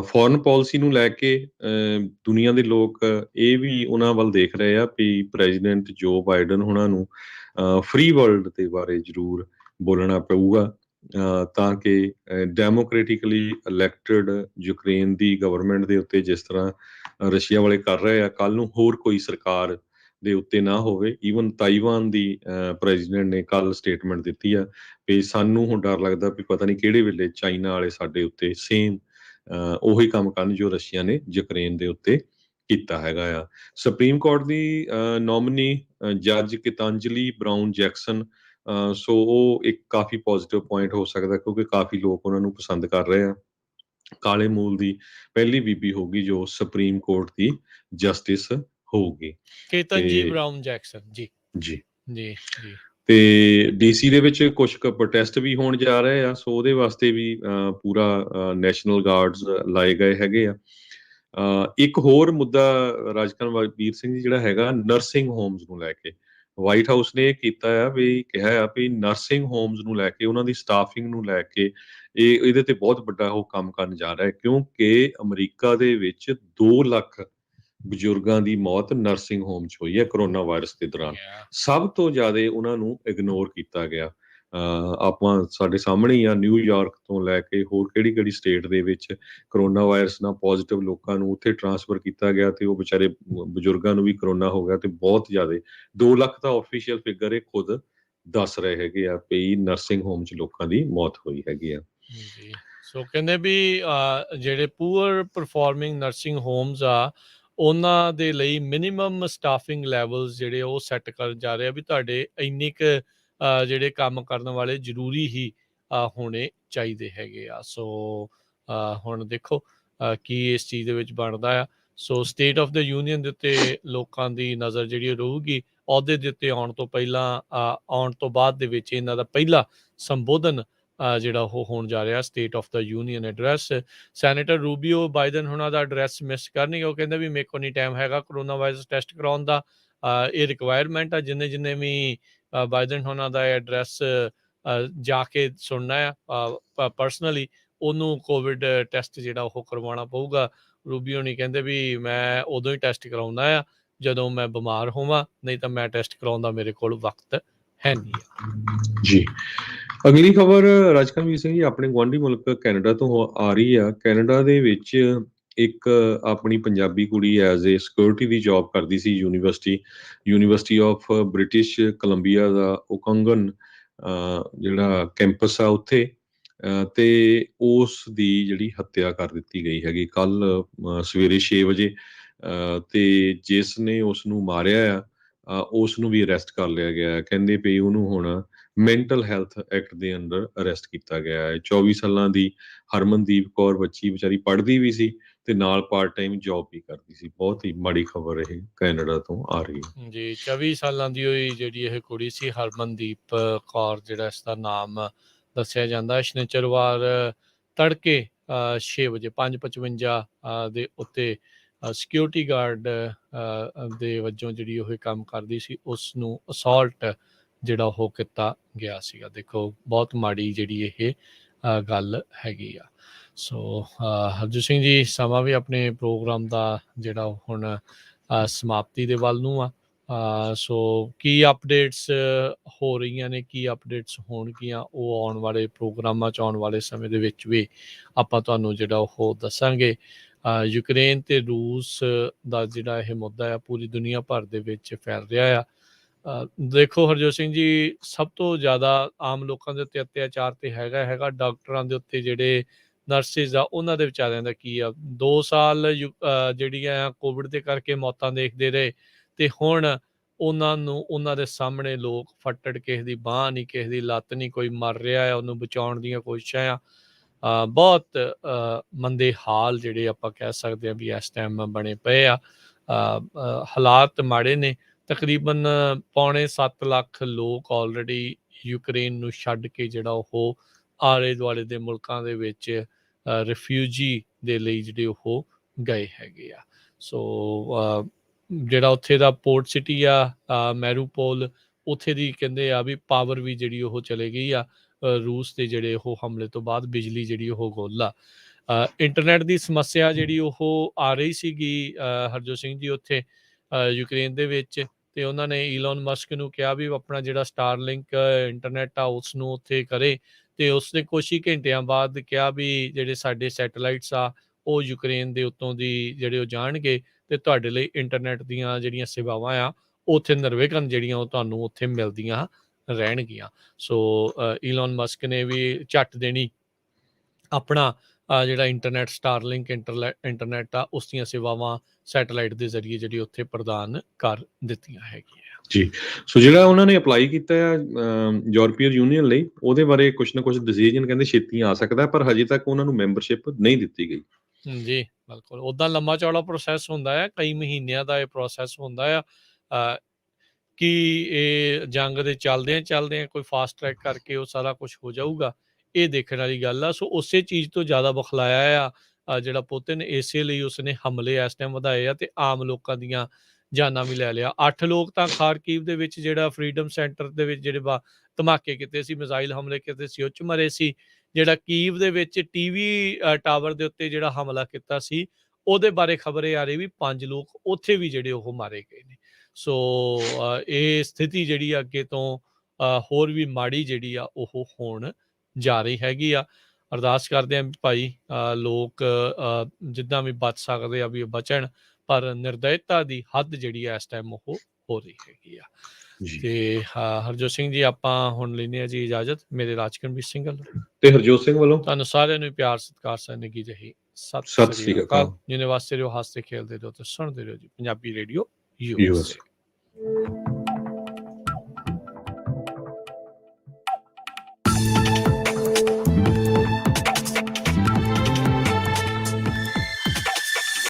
ਫੋਰਨ ਪਾਲਿਸੀ ਨੂੰ ਲੈ ਕੇ ਦੁਨੀਆ ਦੇ ਲੋਕ ਇਹ ਵੀ ਉਹਨਾਂ ਵੱਲ ਦੇਖ ਰਹੇ ਆ ਵੀ ਪ੍ਰੈਜ਼ੀਡੈਂਟ ਜੋ ਬਾਈਡਨ ਹੋਣਾ ਨੂੰ ਫ੍ਰੀ ਵਰਲਡ ਦੇ ਬਾਰੇ ਜ਼ਰੂਰ ਬੋਲਣਾ ਪਊਗਾ, ਤਾਂ ਕਿ ਡੈਮੋਕ੍ਰੈਟਿਕਲੀ ਇਲੈਕਟਡ ਯੂਕਰੇਨ ਦੀ ਗਵਰਨਮੈਂਟ ਦੇ ਉੱਤੇ ਜਿਸ ਤਰ੍ਹਾਂ ਰਸ਼ੀਆ ਵਾਲੇ ਕਰ ਰਹੇ ਆ, ਕੱਲ ਨੂੰ ਹੋਰ ਕੋਈ ਸਰਕਾਰ ਦੇ ਉੱਤੇ ਨਾ ਹੋਵੇ। ਈਵਨ ਤਾਈਵਾਨ ਦੀ ਪ੍ਰੈਜ਼ੀਡੈਂਟ ਨੇ ਕੱਲ ਸਟੇਟਮੈਂਟ ਦਿੱਤੀ ਆ ਵੀ ਸਾਨੂੰ ਹੁਣ ਡਰ ਲੱਗਦਾ ਵੀ ਪਤਾ ਨਹੀਂ ਕਿਹੜੇ ਵੇਲੇ ਚਾਈਨਾ ਵਾਲੇ ਸਾਡੇ ਉੱਤੇ ਸੇਮ ਉਹੀ ਕੰਮ ਕਰਨ ਜੋ ਰਸ਼ੀਆ ਨੇ ਯੂਕਰੇਨ ਦੇ ਉੱਤੇ ਕੀਤਾ ਹੈਗਾ ਆ। ਸੁਪਰੀਮ ਕੋਰਟ ਦੀ ਨੋਮਨੀ ਜੱਜ ਕਿਤਾਂਜਲੀ ਬਰਾਊਨ ਜੈਕਸਨ, ਸੋ ਉਹ ਇੱਕ ਕਾਫੀ ਪੋਜ਼ਿਟਿਵ ਪੁਆਇੰਟ ਹੋ ਸਕਦਾ, ਕਿਉਂਕਿ ਕਾਫੀ ਲੋਕ ਉਹਨਾਂ ਨੂੰ ਪਸੰਦ ਕਰ ਰਹੇ ਆ। ਕਾਲੇ ਮੂਲ ਦੀ ਪਹਿਲੀ ਬੀਬੀ ਹੋਊਗੀ ਜੋ ਸੁਪਰੀਮ ਕੋਰਟ ਦੀ ਜਸਟਿਸ ਹੋਊਗੀ। ਕੇਤਨਜੀ ਬਰਾਊਨ ਜੈਕਸਨ ਜੀ ਜੀ ਜੀ ਜੀ। ਤੇ DC ਦੇ ਵਿੱਚ ਕੁਝ ਕੁ ਪ੍ਰੋਟੈਸਟ ਵੀ ਹੋਣ ਜਾ ਰਹੇ ਆ, ਸੋ ਉਹਦੇ ਵਾਸਤੇ ਵੀ ਪੂਰਾ ਨੈਸ਼ਨਲ ਗਾਰਡਸ ਲਾਏ ਗਏ ਹੈਗੇ ਆ। ਇੱਕ ਹੋਰ ਮੁੱਦਾ ਰਾਜਕੁਮਾਰ ਵੀਰ ਸਿੰਘ ਜੀ ਜਿਹੜਾ ਹੈਗਾ ਨਰਸਿੰਗ ਹੋਮਸ ਨੂੰ ਲੈ ਕੇ, ਵਾਈਟ ਹਾਊਸ ਨੇ ਇਹ ਕੀਤਾ ਆ ਵੀ ਕਿਹਾ ਆ ਵੀ ਨਰਸਿੰਗ ਹੋਮਸ ਨੂੰ ਲੈ ਕੇ, ਉਹਨਾਂ ਦੀ ਸਟਾਫਿੰਗ ਨੂੰ ਲੈ ਕੇ ਇਹਦੇ ਤੇ ਬਹੁਤ ਵੱਡਾ ਉਹ ਕੰਮ ਕਰਨ ਜਾ ਰਿਹਾ ਹੈ, ਕਿਉਂਕਿ ਅਮਰੀਕਾ ਦੇ ਵਿੱਚ 2 ਲੱਖ ਬਜ਼ੁਰਗਾਂ ਦੀ ਮੌਤ ਨਰਸਿੰਗ ਹੋਮ 'ਚ ਹੋਈ ਹੈ ਕਰੋਨਾ ਵਾਇਰਸ ਦੇ ਦੌਰਾਨ। ਸਭ ਤੋਂ ਜ਼ਿਆਦਾ ਉਹਨਾਂ ਨੂੰ ਇਗਨੋਰ ਕੀਤਾ ਗਿਆ। ਆਪਾਂ ਸਾਡੇ ਸਾਹਮਣੇ ਹੀ ਆ, ਨਿਊਯਾਰਕ ਤੋਂ ਲੈ ਕੇ ਹੋਰ ਕਿਹੜੀ ਸਟੇਟ ਦੇ ਵਿੱਚ ਕਰੋਨਾ ਵਾਇਰਸ ਨਾਲ ਪੋਜ਼ਿਟਿਵ ਲੋਕਾਂ ਨੂੰ ਉੱਥੇ ਟ੍ਰਾਂਸਫਰ ਕੀਤਾ ਗਿਆ, ਤੇ ਉਹ ਵਿਚਾਰੇ ਬਜ਼ੁਰਗਾਂ ਨੂੰ ਵੀ ਕਰੋਨਾ ਹੋ ਗਿਆ, ਤੇ ਬਹੁਤ ਜ਼ਿਆਦਾ 2 ਲੱਖ ਦਾ ਆਫੀਸ਼ੀਅਲ ਫਿਗਰ ਇਹ ਖੁਦ ਦੱਸ ਰਹੇ ਹੈਗੇ ਆ ਵੀ ਨਰਸਿੰਗ ਹੋਮ 'ਚ ਲੋਕਾਂ ਦੀ ਮੌਤ ਹੋਈ ਹੈਗੀ ਆ। ਸੋ ਕਹਿੰਦੇ ਵੀ ਜਿਹੜੇ ਪੂਅਰ ਪਰਫਾਰਮਿੰਗ ਨਰਸਿੰਗ ਹੋਮਸ ਆ ਉਹਨਾਂ ਦੇ ਲਈ ਮਿਨੀਮਮ ਸਟਾਫਿੰਗ ਲੈਵਲਸ ਜਿਹੜੇ ਉਹ ਸੈੱਟ ਕਰਨ ਜਾ ਰਹੇ ਆ ਵੀ ਤੁਹਾਡੇ ਇੰਨੇ ਕੁ ਜਿਹੜੇ ਕੰਮ ਕਰਨ ਵਾਲੇ ਜ਼ਰੂਰੀ ਹੀ ਹੋਣੇ ਚਾਹੀਦੇ ਹੈਗੇ ਆ। ਸੋ ਹੁਣ ਦੇਖੋ ਕੀ ਇਸ ਚੀਜ਼ ਦੇ ਵਿੱਚ ਬਣਦਾ ਆ। ਸੋ ਸਟੇਟ ਆਫ ਦ ਯੂਨੀਅਨ ਦੇ ਉੱਤੇ ਲੋਕਾਂ ਦੀ ਨਜ਼ਰ ਜਿਹੜੀ ਰਹੂਗੀ। ਅਹੁਦੇ ਦੇ ਉੱਤੇ ਆਉਣ ਤੋਂ ਪਹਿਲਾਂ ਆਉਣ ਤੋਂ ਬਾਅਦ ਦੇ ਵਿੱਚ ਇਹਨਾਂ ਦਾ ਪਹਿਲਾ ਸੰਬੋਧਨ ਜਿਹੜਾ ਉਹ ਹੋਣ ਜਾ ਰਿਹਾ state of the union address. Senator Rubio Biden ਹੁਣਾਂ ਦਾ ਐਡਰੈਸ ਮਿਸ ਕਰਨਗੇ। ਉਹ ਕਹਿੰਦੇ ਵੀ ਮੇਰੇ ਕੋਲ ਨਹੀਂ ਟਾਈਮ ਹੈਗਾ ਕਰੋਨਾ ਵਾਇਰਸ ਟੈਸਟ ਕਰਾਉਣ ਦਾ। ਇਹ ਰਿਕੁਆਇਰਮੈਂਟ ਆ ਜਿੰਨੇ ਜਿੰਨੇ ਵੀ ਬਾਈਡਨ ਹੁਣਾਂ ਦਾ ਐਡਰੈਸ ਜਾ ਕੇ ਸੁਣਨਾ ਆ ਪਰਸਨਲੀ ਉਹਨੂੰ ਕੋਵਿਡ ਟੈਸਟ ਜਿਹੜਾ ਉਹ ਕਰਵਾਉਣਾ ਪਊਗਾ। ਰੂਬੀਓ ਨਹੀਂ ਕਹਿੰਦੇ ਵੀ ਮੈਂ ਉਦੋਂ ਹੀ ਟੈਸਟ ਕਰਾਉਂਦਾ ਆ ਜਦੋਂ ਮੈਂ ਬਿਮਾਰ ਹੋਵਾਂ, ਨਹੀਂ ਤਾਂ ਮੈਂ ਟੈਸਟ ਕਰਾਉਣ ਦਾ ਮੇਰੇ ਕੋਲ ਵਕਤ ਹੈ ਨਹੀਂ ਜੀ। ਅਗਲੀ ਖਬਰ ਰਾਜਕਰਮਵੀਰ ਸਿੰਘ ਜੀ ਆਪਣੇ ਗੁਆਂਢੀ ਮੁਲਕ ਕੈਨੇਡਾ ਤੋਂ ਆ ਰਹੀ ਆ। ਕੈਨੇਡਾ ਦੇ ਵਿੱਚ ਇੱਕ ਆਪਣੀ ਪੰਜਾਬੀ ਕੁੜੀ as a security the job ਕਰਦੀ ਸੀ ਯੂਨੀਵਰਸਿਟੀ ਆਫ ਬ੍ਰਿਟਿਸ਼ ਕੋਲੰਬੀਆ ਦਾ ਓਕੰਗਨ ਜਿਹੜਾ ਕੈਂਪਸ ਆ ਉੱਥੇ ਤੇ ਉਸ ਦੀ ਜਿਹੜੀ ਹੱਤਿਆ ਕਰ ਦਿੱਤੀ ਗਈ ਹੈਗੀ ਕੱਲ ਸਵੇਰੇ 6 ਵਜੇ ਤੇ ਜਿਸ ਨੇ ਉਸ ਨੂੰ ਮਾਰਿਆ ਆ ਉਸ ਨੂੰ ਵੀ ਅਰੈਸਟ ਕਰ ਲਿਆ ਗਿਆ ਹੈ। ਕਹਿੰਦੇ ਪਈ ਉਹਨੂੰ ਹੁਣ ਮੈਂਟਲ ਹੈਲਥ ਐਕਟ ਦੇ ਅੰਡਰ ਅਰੈਸਟ ਕੀਤਾ ਗਿਆ ਹੈ। 24 ਸਾਲਾਂ ਦੀ ਹਰਮਨਦੀਪ ਕੌਰ ਬੱਚੀ ਵਿਚਾਰੀ ਪੜ੍ਹਦੀ ਵੀ ਸੀ ਤੇ ਨਾਲ ਪਾਰਟ ਟਾਈਮ ਜੌਬ ਵੀ ਕਰਦੀ ਸੀ। ਬਹੁਤ ਹੀ ਮਾੜੀ ਖਬਰ ਇਹ ਕੈਨੇਡਾ ਤੋਂ ਆ ਰਹੀ ਹੈ ਜੀ। 24 ਸਾਲਾਂ ਦੀ ਹੋਈ ਜਿਹੜੀ ਇਹ ਕੁੜੀ ਸੀ ਹਰਮਨਦੀਪ ਕੌਰ ਜਿਹੜਾ ਇਸਦਾ ਨਾਮ ਦੱਸਿਆ ਜਾਂਦਾ। ਸ਼ਨੀਚਰਵਾਰ ਤੜਕੇ 6 ਵਜੇ 5:55 ਦੇ ਉੱਤੇ ਸਿਕਿਉਰਿਟੀ ਗਾਰਡ ਦੇ ਵਜੋਂ ਜਿਹੜੀ ਉਹ ਕੰਮ ਕਰਦੀ ਸੀ ਉਸ ਨੂੰ ਅਸੌਲਟ ਜਿਹੜਾ ਉਹ ਕੀਤਾ ਗਿਆ ਸੀਗਾ। ਦੇਖੋ ਬਹੁਤ ਮਾੜੀ ਜਿਹੜੀ ਇਹ ਗੱਲ ਹੈਗੀ ਆ। ਸੋ ਹਰਜੀਤ ਸਿੰਘ ਜੀ ਸਮਾਂ ਵੀ ਆਪਣੇ ਪ੍ਰੋਗਰਾਮ ਦਾ ਜਿਹੜਾ ਹੁਣ ਸਮਾਪਤੀ ਦੇ ਵੱਲ ਨੂੰ ਆ। ਸੋ ਕੀ ਅਪਡੇਟਸ ਹੋ ਰਹੀਆਂ ਨੇ, ਕੀ ਅਪਡੇਟਸ ਹੋਣਗੀਆਂ ਉਹ ਆਉਣ ਵਾਲੇ ਪ੍ਰੋਗਰਾਮਾਂ 'ਚ ਆਉਣ ਵਾਲੇ ਸਮੇਂ ਦੇ ਵਿੱਚ ਵੀ ਆਪਾਂ ਤੁਹਾਨੂੰ ਜਿਹੜਾ ਉਹ ਦੱਸਾਂਗੇ। ਯੂਕਰੇਨ ਤੇ ਰੂਸ ਦਾ ਜਿਹੜਾ ਇਹ ਮੁੱਦਾ ਆ ਪੂਰੀ ਦੁਨੀਆ ਭਰ ਦੇ ਵਿੱਚ ਫੈਲ ਰਿਹਾ ਆ। ਦੇਖੋ ਹਰਜੋਤ ਸਿੰਘ ਜੀ ਸਭ ਤੋਂ ਜ਼ਿਆਦਾ ਆਮ ਲੋਕਾਂ ਦੇ ਉੱਤੇ ਅਤਿਆਚਾਰ ਤੇ ਹੈਗਾ ਡਾਕਟਰਾਂ ਦੇ ਉੱਤੇ ਜਿਹੜੇ ਨਰਸਿਸ ਆ ਉਹਨਾਂ ਦੇ ਵਿਚਾਰਿਆਂ ਦਾ ਕੀ ਆ। 2 ਸਾਲ ਜਿਹੜੀਆਂ ਕੋਵਿਡ ਦੇ ਕਰਕੇ ਮੌਤਾਂ ਦੇਖਦੇ ਰਹੇ ਤੇ ਹੁਣ ਉਹਨਾਂ ਨੂੰ ਉਹਨਾਂ ਦੇ ਸਾਹਮਣੇ ਲੋਕ ਫੱਟੜ ਕਿਸੇ ਦੀ ਬਾਂਹ ਨਹੀਂ, ਕਿਸੇ ਦੀ ਲੱਤ ਨਹੀਂ, ਕੋਈ ਮਰ ਰਿਹਾ ਆ ਉਹਨੂੰ ਬਚਾਉਣ ਦੀਆਂ ਕੋਸ਼ਿਸ਼ਾਂ ਆ। ਬਹੁਤ ਮੰਦੇ ਹਾਲ ਜਿਹੜੇ ਆਪਾਂ ਕਹਿ ਸਕਦੇ ਹਾਂ ਵੀ ਇਸ ਟਾਈਮ ਬਣੇ ਪਏ ਆ। ਹਾਲਾਤ ਮਾੜੇ ਨੇ। ਤਕਰੀਬਨ 6.25 ਲੱਖ ਲੋਕ ਆਲਰੇਡੀ ਯੂਕਰੇਨ ਨੂੰ ਛੱਡ ਕੇ ਜਿਹੜਾ ਉਹ ਆਲੇ ਦੁਆਲੇ ਦੇ ਮੁਲਕਾਂ ਦੇ ਵਿੱਚ ਰਿਫਿਊਜੀ ਦੇ ਲਈ ਜਿਹੜੇ ਉਹ ਗਏ ਹੈਗੇ ਆ। ਸੋ ਜਿਹੜਾ ਉੱਥੇ ਦਾ ਪੋਰਟ ਸਿਟੀ ਆ ਮੈਰੂਪੋਲ ਉੱਥੇ ਦੀ ਕਹਿੰਦੇ ਆ ਵੀ ਪਾਵਰ ਵੀ ਜਿਹੜੀ ਉਹ ਚਲੇ ਗਈ ਆ ਰੂਸ ਦੇ ਜਿਹੜੇ ਉਹ ਹਮਲੇ ਤੋਂ ਬਾਅਦ। ਬਿਜਲੀ ਜਿਹੜੀ ਉਹ ਗੁੱਲ ਆ। ਇੰਟਰਨੈਟ ਦੀ ਸਮੱਸਿਆ ਜਿਹੜੀ ਉਹ ਆ ਰਹੀ ਸੀਗੀ ਹਰਜੋਤ ਸਿੰਘ ਜੀ ਉੱਥੇ ਯੂਕਰੇਨ ਦੇ ਵਿੱਚ ਤੇ ਉਹਨਾਂ ਨੇ ਈਲੋਨ ਮਸਕ ਨੂੰ ਕਿਹਾ ਵੀ ਆਪਣਾ ਜਿਹੜਾ ਸਟਾਰਲਿੰਕ ਇੰਟਰਨੈਟ ਆ ਉਸ ਨੂੰ ਉੱਥੇ ਕਰੇ ਤੇ ਉਸਨੇ ਕੁਛ ਹੀ ਘੰਟਿਆਂ ਬਾਅਦ ਕਿਹਾ ਵੀ ਜਿਹੜੇ ਸਾਡੇ ਸੈਟੇਲਾਈਟਸ ਆ ਉਹ ਯੂਕਰੇਨ ਦੇ ਉੱਤੋਂ ਦੀ ਜਿਹੜੇ ਉਹ ਜਾਣਗੇ ਤੇ ਤੁਹਾਡੇ ਲਈ ਇੰਟਰਨੈਟ ਦੀਆਂ ਜਿਹੜੀਆਂ ਸੇਵਾਵਾਂ ਆ ਉੱਥੇ ਨਿਰਵਿਘਨ ਜਿਹੜੀਆਂ ਉਹ ਤੁਹਾਨੂੰ ਉੱਥੇ ਮਿਲਦੀਆਂ ਰਹਿਣਗੀਆਂ। ਸੋ ਈਲੋਨ ਮਸਕ ਨੇ ਵੀ ਝੱਟ ਦੇਣੀ ਆਪਣਾ ਜਿਹੜਾ ਇੰਟਰਨੈਟ ਸਟਾਰਲਿੰਕ ਇੰਟਰਨੈਟ ਆ ਉਸ ਦੀਆਂ ਸੇਵਾਵਾਂ ਸੈਟੇਲਾਈਟ ਦੇ ਜ਼ਰੀਏ ਜਿਹੜੀ ਉੱਥੇ ਪ੍ਰਦਾਨ ਕਰ ਦਿੱਤੀਆਂ ਹੈਗੀਆਂ ਜੀ। ਸੋ ਜਿਹੜਾ ਉਹਨਾਂ ਨੇ ਅਪਲਾਈ ਕੀਤਾ ਆ ਯੂਰਪੀਅਨ ਯੂਨੀਅਨ ਲਈ ਉਹਦੇ ਬਾਰੇ ਕੁਛ ਨਾ ਕੁਛ ਡਿਸੀਜਨ ਕਹਿੰਦੇ ਛੇਤੀ ਆ ਸਕਦਾ ਪਰ ਹਜੇ ਤੱਕ ਉਹਨਾਂ ਨੂੰ ਮੈਂਬਰਸ਼ਿਪ ਨਹੀਂ ਦਿੱਤੀ ਗਈ। ਜੀ ਬਿਲਕੁਲ। ਉੱਦਾਂ ਲੰਮਾ ਚੌੜਾ ਪ੍ਰੋਸੈਸ ਹੁੰਦਾ ਆ, ਕਈ ਮਹੀਨਿਆਂ ਦਾ ਇਹ ਪ੍ਰੋਸੈਸ ਹੁੰਦਾ ਆ ਕਿ ਇਹ ਜੰਗ ਦੇ ਚੱਲਦਿਆਂ ਕੋਈ ਫਾਸਟ ਟਰੈਕ ਕਰਕੇ ਉਹ ਸਾਰਾ ਕੁਝ ਹੋ ਜਾਊਗਾ, ਇਹ ਦੇਖਣ ਵਾਲੀ ਗੱਲ ਆ। ਸੋ ਉਸੇ ਚੀਜ਼ ਤੋਂ ਜ਼ਿਆਦਾ ਬਖਲਾਇਆ ਆ ਜਿਹੜਾ ਪੁਤਿਨ, ਇਸੇ ਲਈ ਉਸਨੇ ਹਮਲੇ ਇਸ ਟਾਈਮ ਵਧਾਏ ਆ ਤੇ ਆਮ ਲੋਕਾਂ ਦੀਆਂ ਜਾਨਾਂ ਵੀ ਲੈ ਲਿਆ। 8 ਲੋਕ ਤਾਂ ਖਾਰਕੀਵ ਦੇ ਵਿੱਚ ਜਿਹੜਾ ਫਰੀडम ਸੈਂਟਰ ਦੇ ਵਿੱਚ ਜਿਹੜੇ ਧਮਾਕੇ ਕੀਤੇ ਸੀ, ਮਿਜ਼ਾਈਲ ਹਮਲੇ ਕੀਤੇ ਸੀ, ਉਹ 'ਚ ਮਰੇ ਸੀ। ਜਿਹੜਾ ਕੀਵ ਦੇ ਵਿੱਚ ਟੀਵੀ ਟਾਵਰ ਦੇ ਉੱਤੇ ਜਿਹੜਾ ਹਮਲਾ ਕੀਤਾ ਸੀ ਉਹਦੇ ਬਾਰੇ ਖਬਰ ਇਹ ਆ ਰਹੀ ਵੀ 5 ਲੋਕ ਉੱਥੇ ਵੀ ਜਿਹੜੇ ਉਹ ਮਾਰੇ ਗਏ ਨੇ। ਸੋ ਇਹ ਸਥਿਤੀ ਜਿਹੜੀ ਆ ਅੱਗੇ ਤੋਂ ਹੋਰ ਵੀ ਮਾੜੀ ਜਿਹੜੀ ਆ ਉਹ ਹੋਣ ਜਾ ਰਹੀ ਹੈਗੀ ਆ। ਅਰਦਾਸ ਕਰਦੇ ਹਾਂ ਭਾਈ ਲੋਕ ਜਿੱਦਾਂ ਵੀ ਬਚ ਸਕਦੇ ਆ ਵੀ ਬਚਣ, ਪਰ ਨਿਰਦਇਤਾ ਦੀ ਹੱਦ ਜਿਹੜੀ ਆ ਇਸ ਟਾਈਮ ਉਹ ਹੋ ਰਹੀ ਹੈਗੀ ਆ। ਤੇ ਹਰਜੋਤ ਸਿੰਘ ਜੀ ਆਪਾਂ ਹੁਣ ਲੈਂਦੇ ਆ ਜੀ ਇਜਾਜ਼ਤ ਮੇਰੇ ਰਾਜਕਰਮਵੀਰ ਸਿੰਘ ਵੱਲੋਂ ਤੇ ਹਰਜੋਤ ਸਿੰਘ ਵੱਲੋਂ ਤੁਹਾਨੂੰ ਸਾਰਿਆਂ ਨੂੰ ਪਿਆਰ ਸਤਿਕਾਰ ਸਨੇਗੀ ਜਿਹੀ ਸਤਿ ਸਤਿ ਸ੍ਰੀ ਸ੍ਰੀ ਅਕਾਲ। ਅਕਾਲ। ਜਿੰਨੇ ਵਾਸਤੇ ਰਹੋ, ਹੱਸਦੇ ਖੇਲਦੇ ਰਹੋ ਤੇ ਸੁਣਦੇ ਰਹੋ ਜੀ ਪੰਜਾਬੀ ਰੇਡੀਓ ਯੂਐਸ। USA।